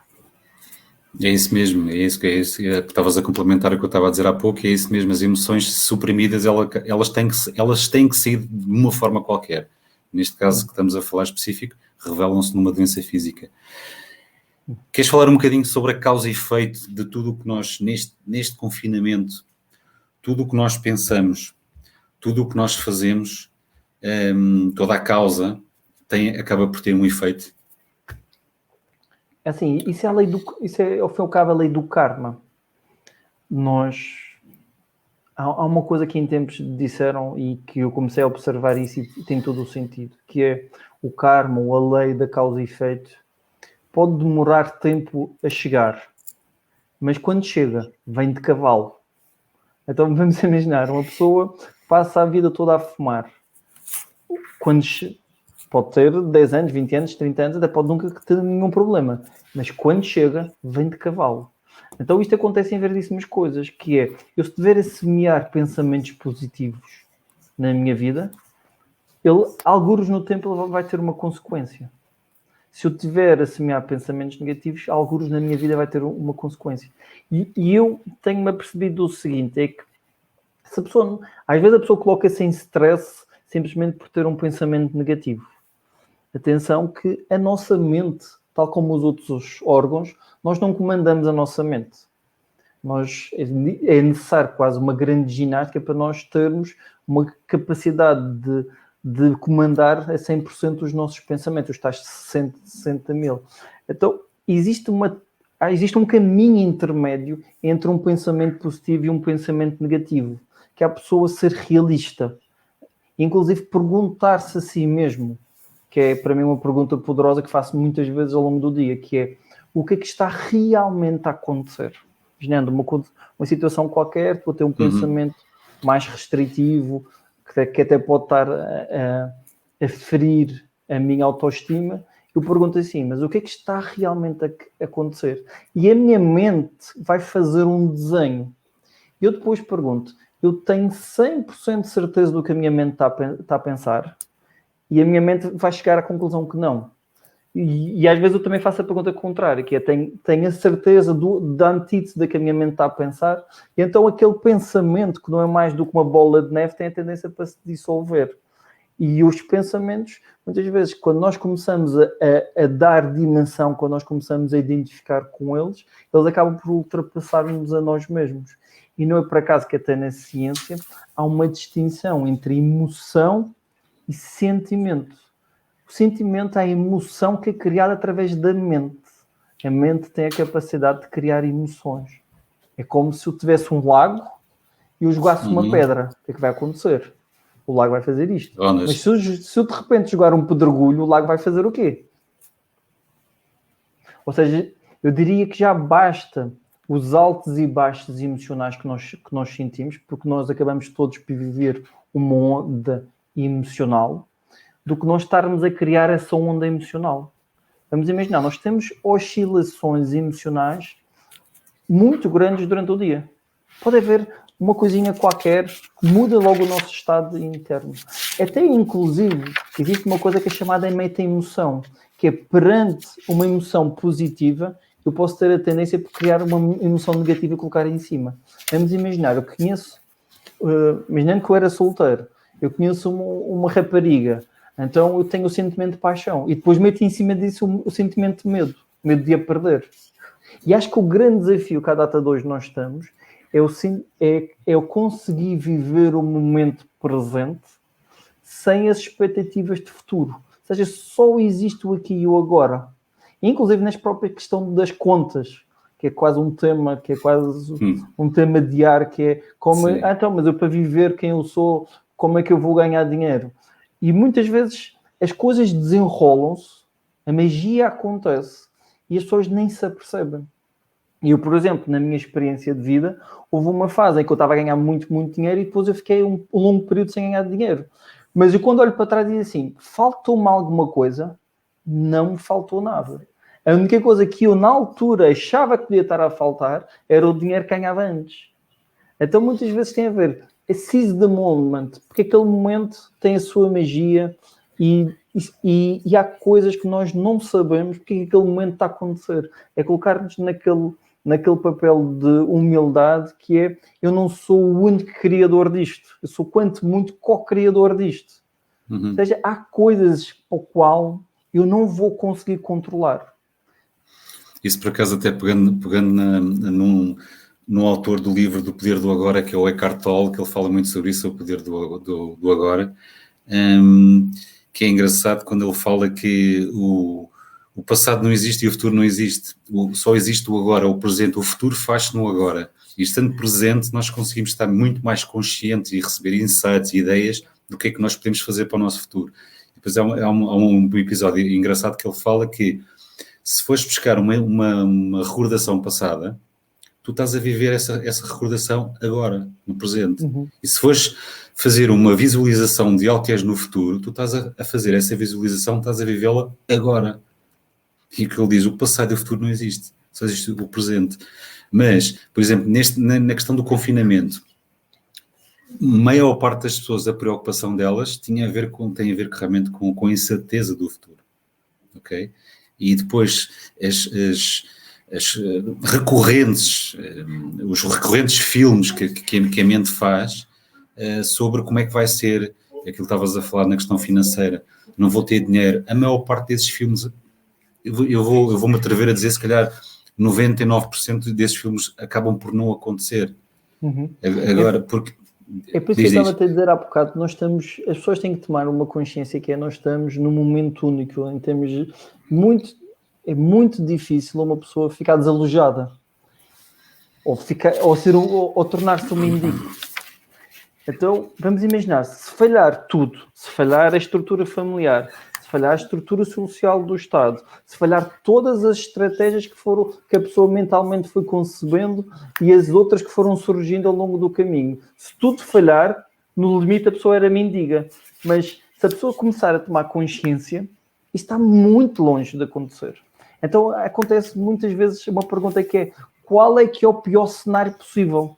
É isso mesmo, é isso que estavas a complementar o que eu estava a dizer há pouco, é isso mesmo, as emoções suprimidas, elas têm que sair de uma forma qualquer. Neste caso que estamos a falar específico, revelam-se numa doença física. Queres falar um bocadinho sobre a causa e efeito de tudo o que nós, neste confinamento, tudo o que nós pensamos, tudo o que nós fazemos, toda a causa, acaba por ter um efeito? Assim, isso é ao fim e ao cabo a lei do karma. Há uma coisa que em tempos disseram e que eu comecei a observar isso e tem todo o sentido, que é o karma, ou a lei da causa e efeito, pode demorar tempo a chegar, mas quando chega, vem de cavalo. Então vamos imaginar, uma pessoa passa a vida toda a fumar. Pode ter 10 anos, 20 anos, 30 anos, até pode nunca ter nenhum problema, mas quando chega, vem de cavalo. Então isto acontece em variedíssimas coisas, que é, eu se tiver a semear pensamentos positivos na minha vida, algures no tempo ele vai ter uma consequência. Se eu tiver a semear pensamentos negativos, algures na minha vida vai ter uma consequência. E eu tenho-me apercebido o seguinte, é que às vezes a pessoa coloca-se em stress simplesmente por ter um pensamento negativo. Atenção que a nossa mente, tal como os outros órgãos, nós não comandamos a nossa mente. É necessário quase uma grande ginástica para nós termos uma capacidade de comandar a 100% os nossos pensamentos, os tais 60 mil. Então, existe um caminho intermédio entre um pensamento positivo e um pensamento negativo, que é a pessoa ser realista. Inclusive, perguntar-se a si mesmo, que é para mim uma pergunta poderosa que faço muitas vezes ao longo do dia, que é o que é que está realmente a acontecer? Imaginando uma situação qualquer, vou ter um pensamento mais restritivo, que até pode estar a ferir a minha autoestima, eu pergunto assim, mas o que é que está realmente a acontecer? E a minha mente vai fazer um desenho. Eu depois pergunto, eu tenho 100% de certeza do que a minha mente está a pensar? E a minha mente vai chegar à conclusão que não. E às vezes eu também faço a pergunta contrária, que é, tenho a certeza da antítese da que a minha mente está a pensar, e então aquele pensamento que não é mais do que uma bola de neve tem a tendência para se dissolver. E os pensamentos, muitas vezes, quando nós começamos a dar dimensão, quando nós começamos a identificar com eles acabam por ultrapassar-nos a nós mesmos. E não é por acaso que até na ciência há uma distinção entre emoção e sentimento. O sentimento é a emoção que é criada através da mente. A mente tem a capacidade de criar emoções. É como se eu tivesse um lago e eu jogasse uma pedra. O que é que vai acontecer? O lago vai fazer isto. Mas se eu de repente jogar um pedregulho, o lago vai fazer o quê? Ou seja, eu diria que já basta os altos e baixos emocionais que nós sentimos, porque nós acabamos todos por viver uma onda emocional, do que nós estarmos a criar essa onda emocional. Vamos imaginar, nós temos oscilações emocionais muito grandes durante o dia. Pode haver uma coisinha qualquer que muda logo o nosso estado interno. Até, inclusive, existe uma coisa que é chamada meta-emoção, que é perante uma emoção positiva, eu posso ter a tendência por criar uma emoção negativa e colocar em cima. Vamos imaginar, eu conheço, imaginando que eu era solteiro, eu conheço uma rapariga, então eu tenho o sentimento de paixão e depois meto em cima disso o sentimento de medo de a perder. E acho que o grande desafio que à data de hoje nós estamos é o conseguir viver o momento presente sem as expectativas de futuro. Ou seja, só existe o aqui e o agora. Inclusive nas próprias questão das contas, que é quase um tema, um tema diário, que é como, então, mas eu para viver quem eu sou, como é que eu vou ganhar dinheiro? E muitas vezes as coisas desenrolam-se, a magia acontece e as pessoas nem se apercebem. E eu, por exemplo, na minha experiência de vida, houve uma fase em que eu estava a ganhar muito, muito dinheiro e depois eu fiquei um longo período sem ganhar dinheiro. Mas eu quando olho para trás digo assim, faltou-me alguma coisa? Não me faltou nada. A única coisa que eu na altura achava que podia estar a faltar era o dinheiro que ganhava antes. Então muitas vezes tem a ver, seize the moment, porque aquele momento tem a sua magia e há coisas que nós não sabemos porque aquele momento está a acontecer. É colocar-nos naquele papel de humildade que é, eu não sou o único criador disto, eu sou quanto muito co-criador disto. Ou seja, há coisas ao qual eu não vou conseguir controlar. Isso por acaso até pegando num autor do livro do Poder do Agora, que é o Eckhart Tolle, que ele fala muito sobre isso, o poder do agora, que é engraçado quando ele fala que o passado não existe e o futuro não existe. Só existe o agora, o presente. O futuro faz-se no agora. E estando presente, nós conseguimos estar muito mais conscientes e receber insights e ideias do que é que nós podemos fazer para o nosso futuro. E depois há um episódio engraçado que ele fala que se fores buscar uma recordação passada, tu estás a viver essa recordação agora, no presente. E se fores fazer uma visualização de algo que és no futuro, tu estás a fazer essa visualização, estás a vivê-la agora. E o que ele diz, o passado e o futuro não existe, só existe o presente. Mas, por exemplo, na questão do confinamento, a maior parte das pessoas, a preocupação delas tem a ver realmente com a incerteza do futuro. Ok? E depois os recorrentes filmes que a mente faz sobre como é que vai ser aquilo que estavas a falar na questão financeira. Não vou ter dinheiro. A maior parte desses filmes, eu vou-me atrever a dizer, se calhar 99% desses filmes acabam por não acontecer. Agora, porque... É por isso que eu estava a dizer há bocado, as pessoas têm que tomar uma consciência que nós estamos num momento único, em termos de é muito difícil uma pessoa ficar desalojada ou tornar-se um mendigo. Então, vamos imaginar, se falhar tudo, se falhar a estrutura familiar, se falhar a estrutura social do Estado, se falhar todas as estratégias que a pessoa mentalmente foi concebendo e as outras que foram surgindo ao longo do caminho. Se tudo falhar, no limite a pessoa era mendiga. Mas se a pessoa começar a tomar consciência, Isso está muito longe de acontecer. Então acontece muitas vezes uma pergunta que é: qual é que é o pior cenário possível?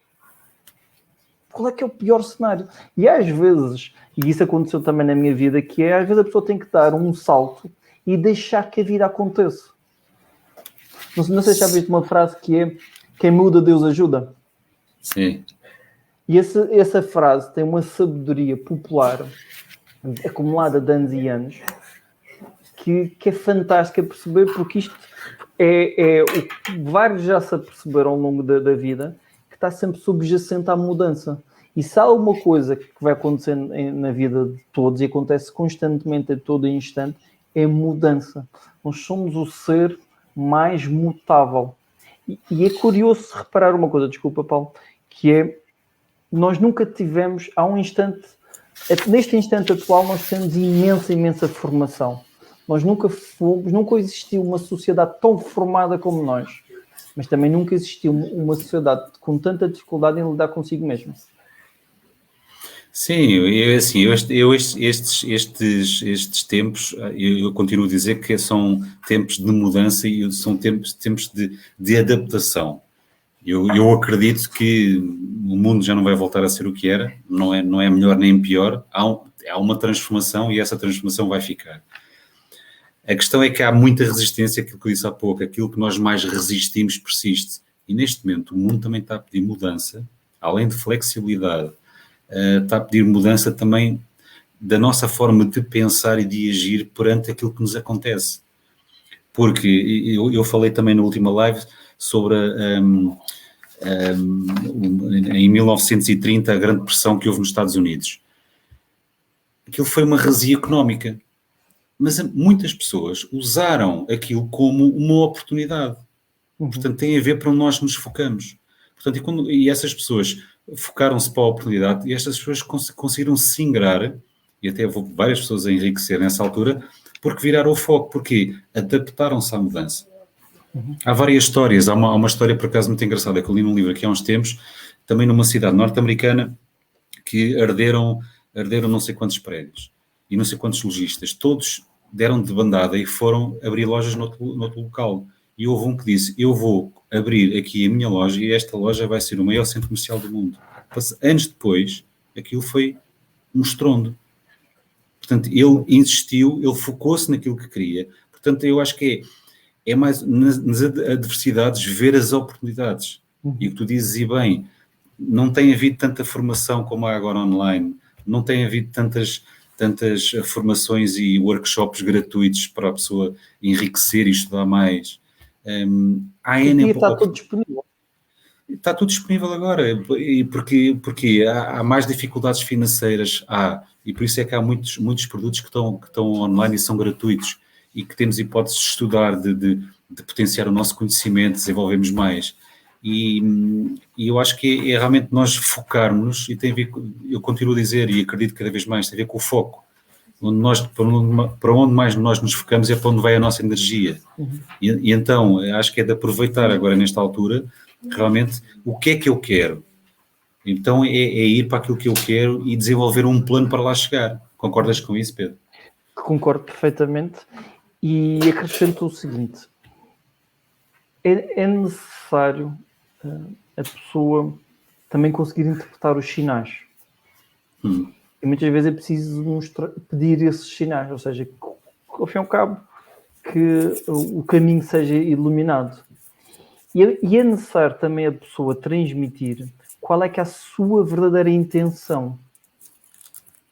Qual é que é o pior cenário? E às vezes, e isso aconteceu também na minha vida, que é, às vezes a pessoa tem que dar um salto e deixar que a vida aconteça. Não sei se já viste uma frase que é: quem muda, Deus ajuda. Sim. E essa frase tem uma sabedoria popular acumulada de anos e anos que é fantástica a perceber, porque isto é o que vários já se aperceberam ao longo da vida, que está sempre subjacente à mudança. E se há alguma coisa que vai acontecer na vida de todos, e acontece constantemente a todo instante, é mudança. Nós somos o ser mais mutável. E é curioso reparar uma coisa, desculpa, Paulo, que é: nós nunca tivemos, há um instante, neste instante atual, nós temos imensa formação. Nós nunca existiu uma sociedade tão formada como nós, mas também nunca existiu uma sociedade com tanta dificuldade em lidar consigo mesmo. Sim, estes tempos, eu continuo a dizer que são tempos de mudança e são tempos de adaptação. Eu acredito que o mundo já não vai voltar a ser o que era, não é melhor nem pior, há uma transformação e essa transformação vai ficar. A questão é que há muita resistência, aquilo que eu disse há pouco, aquilo que nós mais resistimos persiste. E neste momento o mundo também está a pedir mudança, além de flexibilidade, está a pedir mudança também da nossa forma de pensar e de agir perante aquilo que nos acontece. Porque eu falei também na última live sobre em 1930 a Grande Depressão que houve nos Estados Unidos. Aquilo foi uma razia económica. Mas muitas pessoas usaram aquilo como uma oportunidade. Portanto, tem a ver para onde nós nos focamos. Portanto, e essas pessoas focaram-se para a oportunidade e estas pessoas conseguiram se ingrar, e até houve várias pessoas a enriquecer nessa altura, porque viraram o foco. Porque adaptaram-se à mudança. Há várias histórias. Há uma história, por acaso, muito engraçada, que eu li num livro aqui há uns tempos, também numa cidade norte-americana, que arderam não sei quantos prédios e não sei quantos lojistas. Todos deram de bandada e foram abrir lojas noutro local. E houve um que disse: eu vou abrir aqui a minha loja e esta loja vai ser o maior centro comercial do mundo. Anos depois, aquilo foi um estrondo. Portanto, ele insistiu, ele focou-se naquilo que queria. Portanto, eu acho que é mais nas adversidades ver as oportunidades. E o que tu dizes, e bem, não tem havido tanta formação como há agora online, não tem havido tantas formações e workshops gratuitos para a pessoa enriquecer e estudar mais. Está tudo disponível. Está tudo disponível agora, e porque há mais dificuldades financeiras, e por isso é que há muitos produtos que estão online e são gratuitos, e que temos hipóteses de estudar, de potenciar o nosso conhecimento, desenvolvermos mais. E eu acho que é realmente nós focarmos, e tem a ver, eu continuo a dizer, e acredito cada vez mais, tem a ver com o foco. Para onde mais nós nos focamos é para onde vai a nossa energia. E então, acho que é de aproveitar agora nesta altura, realmente, o que é que eu quero. Então é ir para aquilo que eu quero e desenvolver um plano para lá chegar. Concordas com isso, Pedro? Concordo perfeitamente, e acrescento o seguinte: é necessário a pessoa também conseguir interpretar os sinais. E muitas vezes é preciso pedir esses sinais, ou seja, que, ao fim e ao cabo, que o caminho seja iluminado. E é necessário também a pessoa transmitir qual é que é a sua verdadeira intenção.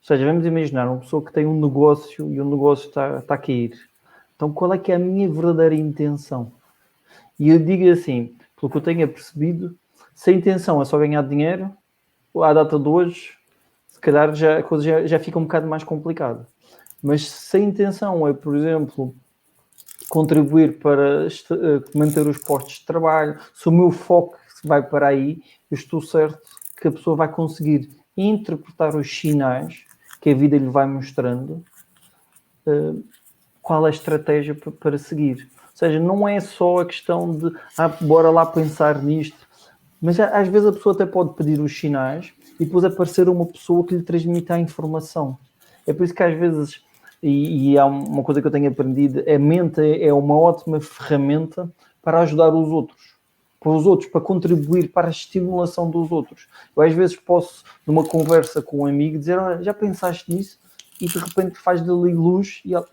Ou seja, vamos imaginar uma pessoa que tem um negócio e o negócio está a cair. Então, qual é que é a minha verdadeira intenção? E eu digo assim, pelo que eu tenho percebido, se a intenção é só ganhar dinheiro, à data de hoje, se calhar a coisa já fica um bocado mais complicada. Mas se a intenção é, por exemplo, contribuir para manter os postos de trabalho, se o meu foco vai para aí, eu estou certo que a pessoa vai conseguir interpretar os sinais que a vida lhe vai mostrando, qual é a estratégia para seguir. Ou seja, não é só a questão de bora lá pensar nisto, mas às vezes a pessoa até pode pedir os sinais e depois aparecer uma pessoa que lhe transmita a informação. É por isso que às vezes e há uma coisa que eu tenho aprendido, a mente é uma ótima ferramenta para ajudar os outros, para contribuir para a estimulação dos outros. Eu às vezes posso, numa conversa com um amigo, dizer, olha, já pensaste nisso? E de repente faz dali luz e ele,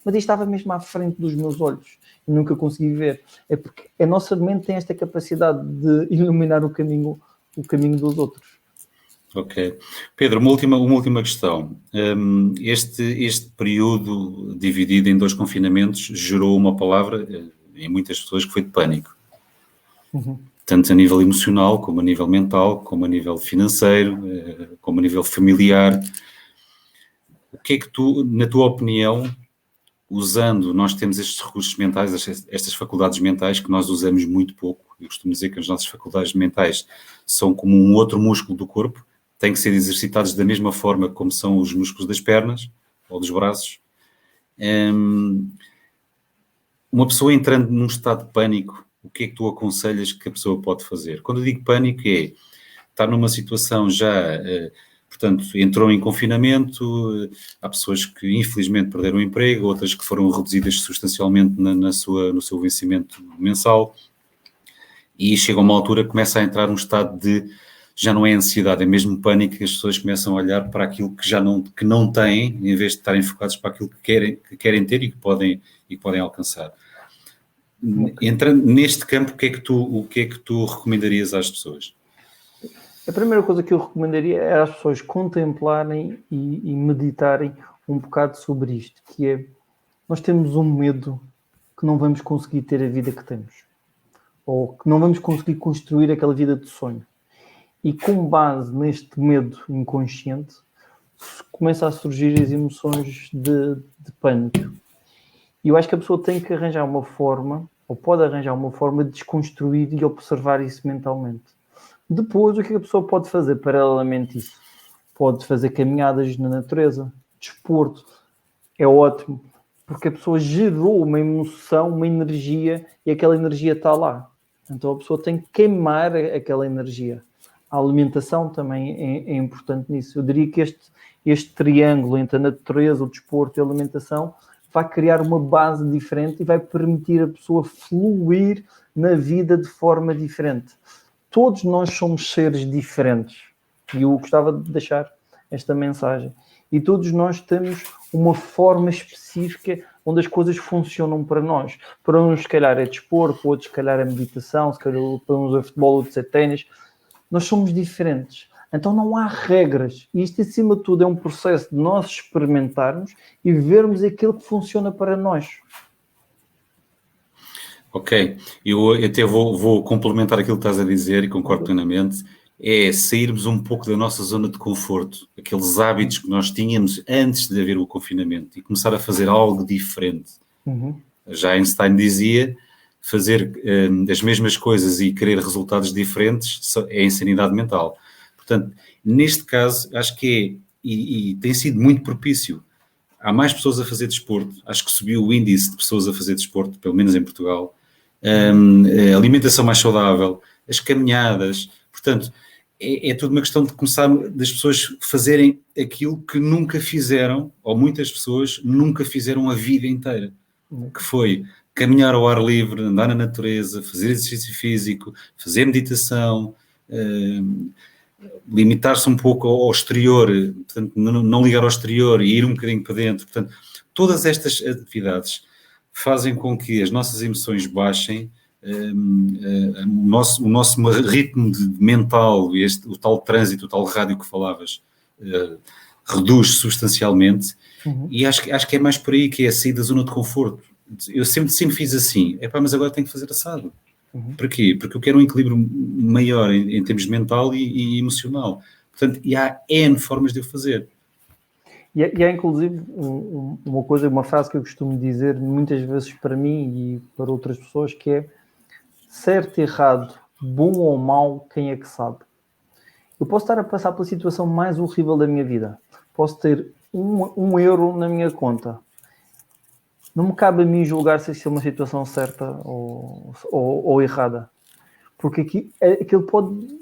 mas isto estava mesmo à frente dos meus olhos e nunca consegui ver. É porque a nossa mente tem esta capacidade de iluminar o caminho dos outros. Ok. Pedro, uma última questão. Este período dividido em 2 confinamentos gerou uma palavra em muitas pessoas que foi de pânico. Tanto a nível emocional, como a nível mental, como a nível financeiro, como a nível familiar. O que é que tu, na tua opinião, nós temos estes recursos mentais, estas faculdades mentais que nós usamos muito pouco. Eu costumo dizer que as nossas faculdades mentais são como um outro músculo do corpo, têm que ser exercitados da mesma forma como são os músculos das pernas ou dos braços. Uma pessoa entrando num estado de pânico, o que é que tu aconselhas que a pessoa pode fazer? Quando eu digo pânico é estar numa situação já, portanto, entrou em confinamento, há pessoas que infelizmente perderam o emprego, outras que foram reduzidas substancialmente no seu vencimento mensal, e chega a uma altura que começa a entrar num estado de, já não é ansiedade, é mesmo pânico, que as pessoas começam a olhar para aquilo que não têm, em vez de estarem focados para aquilo que querem ter e que podem alcançar. Okay. Entrando neste campo, o que é que tu recomendarias às pessoas? A primeira coisa que eu recomendaria é as pessoas contemplarem e meditarem um bocado sobre isto, que é, nós temos um medo que não vamos conseguir ter a vida que temos, ou que não vamos conseguir construir aquela vida de sonho. E com base neste medo inconsciente, começa a surgir as emoções de pânico. E eu acho que a pessoa tem que arranjar uma forma, ou pode arranjar uma forma de desconstruir e observar isso mentalmente. Depois, o que a pessoa pode fazer paralelamente isso? Pode fazer caminhadas na natureza, desporto, é ótimo, porque a pessoa gerou uma emoção, uma energia, e aquela energia está lá. Então a pessoa tem que queimar aquela energia. A alimentação também é importante nisso. Eu diria que este triângulo entre a natureza, o desporto e a alimentação vai criar uma base diferente e vai permitir a pessoa fluir na vida de forma diferente. Todos nós somos seres diferentes. E eu gostava de deixar esta mensagem. E todos nós temos uma forma específica onde as coisas funcionam para nós. Para uns, se calhar, é desporto, para outros, se calhar, é meditação, se calhar, para uns é futebol, outros é ténis. Nós somos diferentes. Então não há regras. E isto, acima de tudo, é um processo de nós experimentarmos e vermos aquilo que funciona para nós. Ok. Eu até vou complementar aquilo que estás a dizer e concordo plenamente. É sairmos um pouco da nossa zona de conforto, aqueles hábitos que nós tínhamos antes de haver o confinamento e começar a fazer algo diferente. Já Einstein dizia, fazer as mesmas coisas e querer resultados diferentes é insanidade mental. Portanto, neste caso, acho que e tem sido muito propício. Há mais pessoas a fazer desporto, acho que subiu o índice de pessoas a fazer desporto, pelo menos em Portugal. A alimentação mais saudável, as caminhadas, portanto, é tudo uma questão de começar, das pessoas fazerem aquilo que nunca fizeram, ou muitas pessoas nunca fizeram a vida inteira, que foi caminhar ao ar livre, andar na natureza, fazer exercício físico, fazer meditação, limitar-se um pouco ao exterior, portanto, não ligar ao exterior e ir um bocadinho para dentro. Portanto, todas estas atividades fazem com que as nossas emoções baixem, o nosso ritmo mental, o tal trânsito, o tal rádio que falavas, reduz substancialmente. E acho que é mais por aí, que é sair da zona de conforto. Eu sempre fiz assim, mas agora tenho que fazer assado. Porquê? Porque eu quero um equilíbrio maior em termos mental e emocional. Portanto, e há N formas de eu fazer. E há inclusive uma frase que eu costumo dizer muitas vezes para mim e para outras pessoas, que é: certo, errado, bom ou mau, quem é que sabe? Eu posso estar a passar pela situação mais horrível da minha vida. Posso ter um euro na minha conta. Não me cabe a mim julgar se isto é uma situação certa ou errada. Porque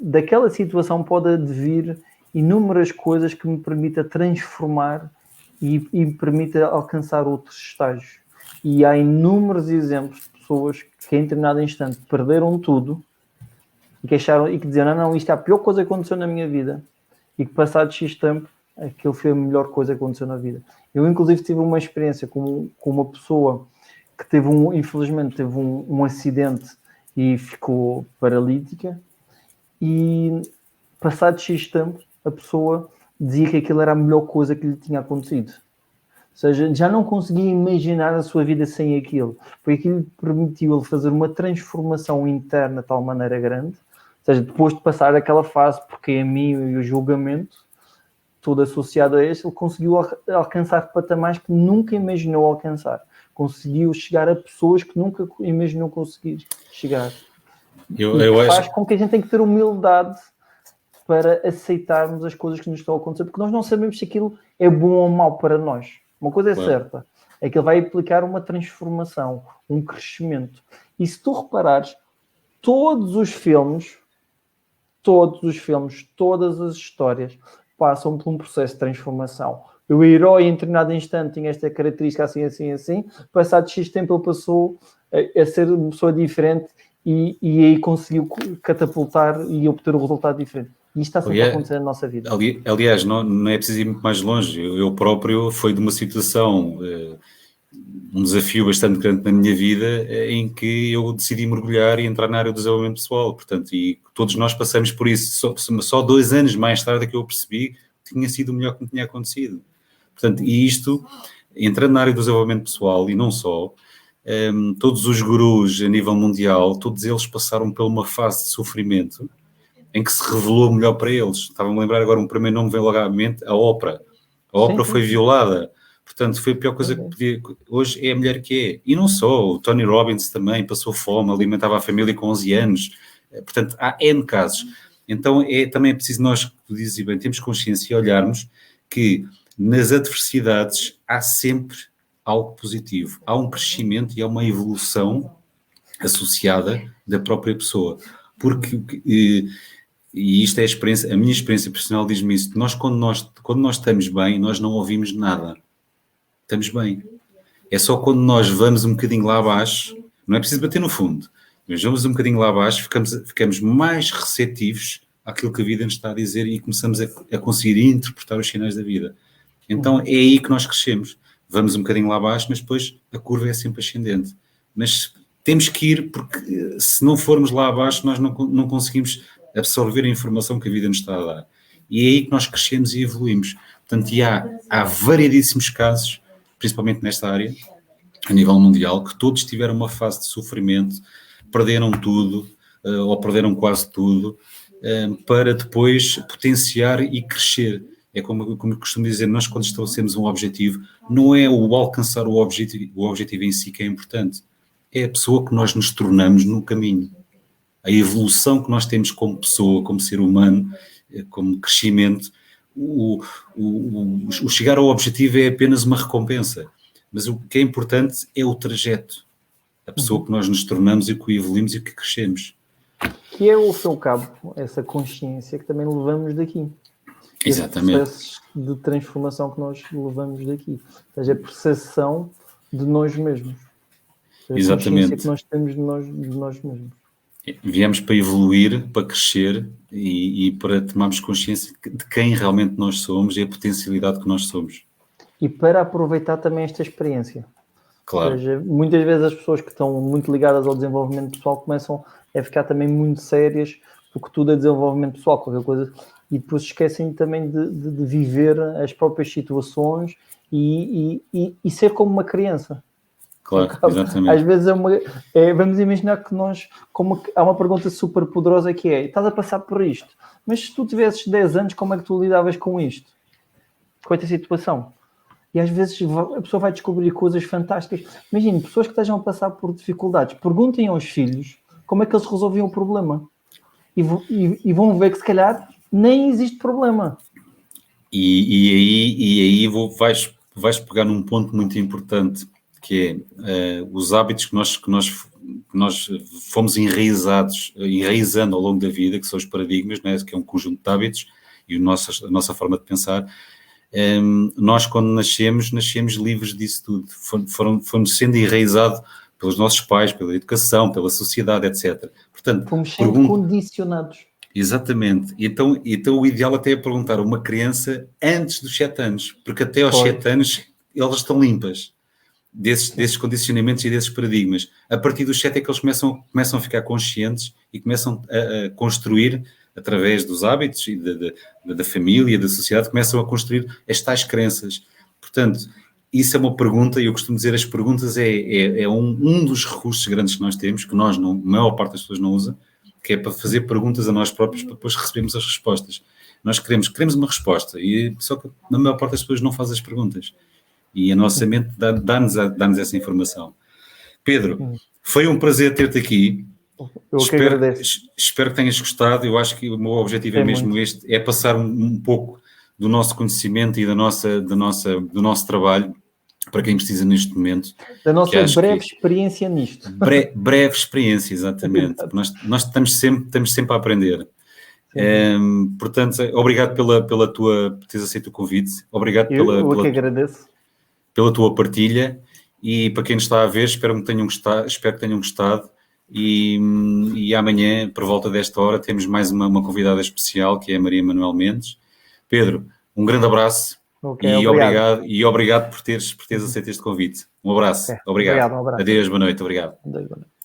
daquela situação pode advir inúmeras coisas que me permitam transformar e permite alcançar outros estágios. E há inúmeros exemplos de pessoas que em determinado instante perderam tudo e que acharam e que diziam, não, isto é a pior coisa que aconteceu na minha vida, e que passado X tempo aquilo foi a melhor coisa que aconteceu na vida. Eu inclusive tive uma experiência com uma pessoa que infelizmente teve um acidente e ficou paralítica, e passado X tempo a pessoa dizia que aquilo era a melhor coisa que lhe tinha acontecido. Ou seja, já não conseguia imaginar a sua vida sem aquilo. Foi aquilo que permitiu ele fazer uma transformação interna de tal maneira grande. Ou seja, depois de passar aquela fase, porque a mim e o julgamento, todo associado a este, ele conseguiu alcançar patamares que nunca imaginou alcançar. Conseguiu chegar a pessoas que nunca imaginou conseguir chegar. Faz com que a gente tenha que ter humildade para aceitarmos as coisas que nos estão a acontecer, porque nós não sabemos se aquilo é bom ou mau para nós. Uma coisa é certa, é que ele vai implicar uma transformação, um crescimento. E se tu reparares, todos os filmes, todas as histórias passam por um processo de transformação. O herói em determinado instante tinha esta característica assim. Passado X tempo ele passou a ser uma pessoa diferente e aí conseguiu catapultar e obter um resultado diferente. E isto está sempre a acontecer na nossa vida. Aliás, não é preciso ir muito mais longe. Eu próprio fui de uma situação, um desafio bastante grande na minha vida, em que eu decidi mergulhar e entrar na área do desenvolvimento pessoal. Portanto, e todos nós passamos por isso. Só 2 anos mais tarde que eu percebi que tinha sido o melhor que me tinha acontecido. Portanto, e isto, entrando na área do desenvolvimento pessoal, e não só, todos os gurus a nível mundial, todos eles passaram por uma fase de sofrimento em que se revelou melhor para eles. Estava-me a lembrar agora, um primeiro nome veio logo à mente, a Oprah. A Oprah foi violada. Portanto, foi a pior coisa que podia... Hoje é a mulher que é. E não só. O Tony Robbins também passou fome, alimentava a família com 11 anos. Portanto, há N casos. Então, também é preciso nós, que tu dizes bem, temos consciência e olharmos que nas adversidades há sempre algo positivo. Há um crescimento e há uma evolução associada da própria pessoa. Porque... E isto é a minha experiência profissional diz-me isso. Quando nós estamos bem, nós não ouvimos nada. Estamos bem. É só quando nós vamos um bocadinho lá abaixo, não é preciso bater no fundo, mas vamos um bocadinho lá abaixo, ficamos mais receptivos àquilo que a vida nos está a dizer e começamos a conseguir interpretar os sinais da vida. Então é aí que nós crescemos. Vamos um bocadinho lá abaixo, mas depois a curva é sempre ascendente. Mas temos que ir, porque se não formos lá abaixo, nós não conseguimos absorver a informação que a vida nos está a dar. E é aí que nós crescemos e evoluímos. Portanto, e há variedíssimos casos, principalmente nesta área, a nível mundial, que todos tiveram uma fase de sofrimento, perderam tudo, ou perderam quase tudo, para depois potenciar e crescer. É como eu costumo dizer, nós quando estabelecemos um objetivo, não é o alcançar o objetivo em si que é importante, é a pessoa que nós nos tornamos no caminho. A evolução que nós temos como pessoa, como ser humano, como crescimento, o chegar ao objetivo é apenas uma recompensa. Mas o que é importante é o trajeto. A pessoa que nós nos tornamos e que evoluímos e que crescemos. Que é, ao fim e ao cabo, essa consciência que também levamos daqui. Exatamente. Esse processo de transformação que nós levamos daqui. Ou seja, a percepção de nós mesmos. Exatamente. A consciência que nós temos de nós mesmos. Viemos para evoluir, para crescer e para tomarmos consciência de quem realmente nós somos e a potencialidade que nós somos. E para aproveitar também esta experiência. Claro. Ou seja, muitas vezes as pessoas que estão muito ligadas ao desenvolvimento pessoal começam a ficar também muito sérias, porque tudo é desenvolvimento pessoal, qualquer coisa, e depois esquecem também de viver as próprias situações e ser como uma criança. Claro, exatamente. Às vezes vamos imaginar que há uma pergunta super poderosa que é: estás a passar por isto, mas se tu tivesses 10 anos, como é que tu lidavas com isto? Com esta situação? E às vezes a pessoa vai descobrir coisas fantásticas. Imagine, pessoas que estejam a passar por dificuldades, perguntem aos filhos como é que eles resolviam o problema. E vão ver que se calhar nem existe problema. E aí vais pegar num ponto muito importante, que é os hábitos que nós fomos enraizando ao longo da vida, que são os paradigmas, né, que é um conjunto de hábitos e a nossa forma de pensar. nós quando nascemos livres disso tudo, fomos sendo enraizados pelos nossos pais, pela educação, pela sociedade, etc. Portanto, fomos sendo condicionados. Exatamente. Então o ideal até é perguntar a uma criança antes dos 7 anos, porque até aos 7 anos elas estão limpas desses condicionamentos e desses paradigmas. A partir dos 7 é que eles começam a ficar conscientes e começam a construir, através dos hábitos e da família, da sociedade, começam a construir as tais crenças. Portanto, isso é uma pergunta, e eu costumo dizer, as perguntas é um dos recursos grandes que nós temos, que a maior parte das pessoas não usa, que é para fazer perguntas a nós próprios para depois recebermos as respostas. Nós queremos uma resposta, só que a maior parte das pessoas não faz as perguntas. E a nossa mente dá-nos essa informação. Pedro, foi um prazer ter-te aqui. Eu que agradeço. Espero que tenhas gostado. Eu acho que o meu objetivo é mesmo este, é passar um pouco do nosso conhecimento e do nosso trabalho para quem precisa neste momento. Da nossa breve experiência nisto. Breve experiência, exatamente. Nós estamos sempre a aprender. Portanto, obrigado por teres aceito o convite. Obrigado pela tua partilha, e para quem nos está a ver, espero que tenham gostado. E amanhã, por volta desta hora, temos mais uma convidada especial, que é a Maria Manuel Mendes. Pedro, um grande abraço. Obrigado por teres aceito este convite. Um abraço. Obrigado. Um abraço. Adeus, boa noite. Obrigado. Adeus, boa noite.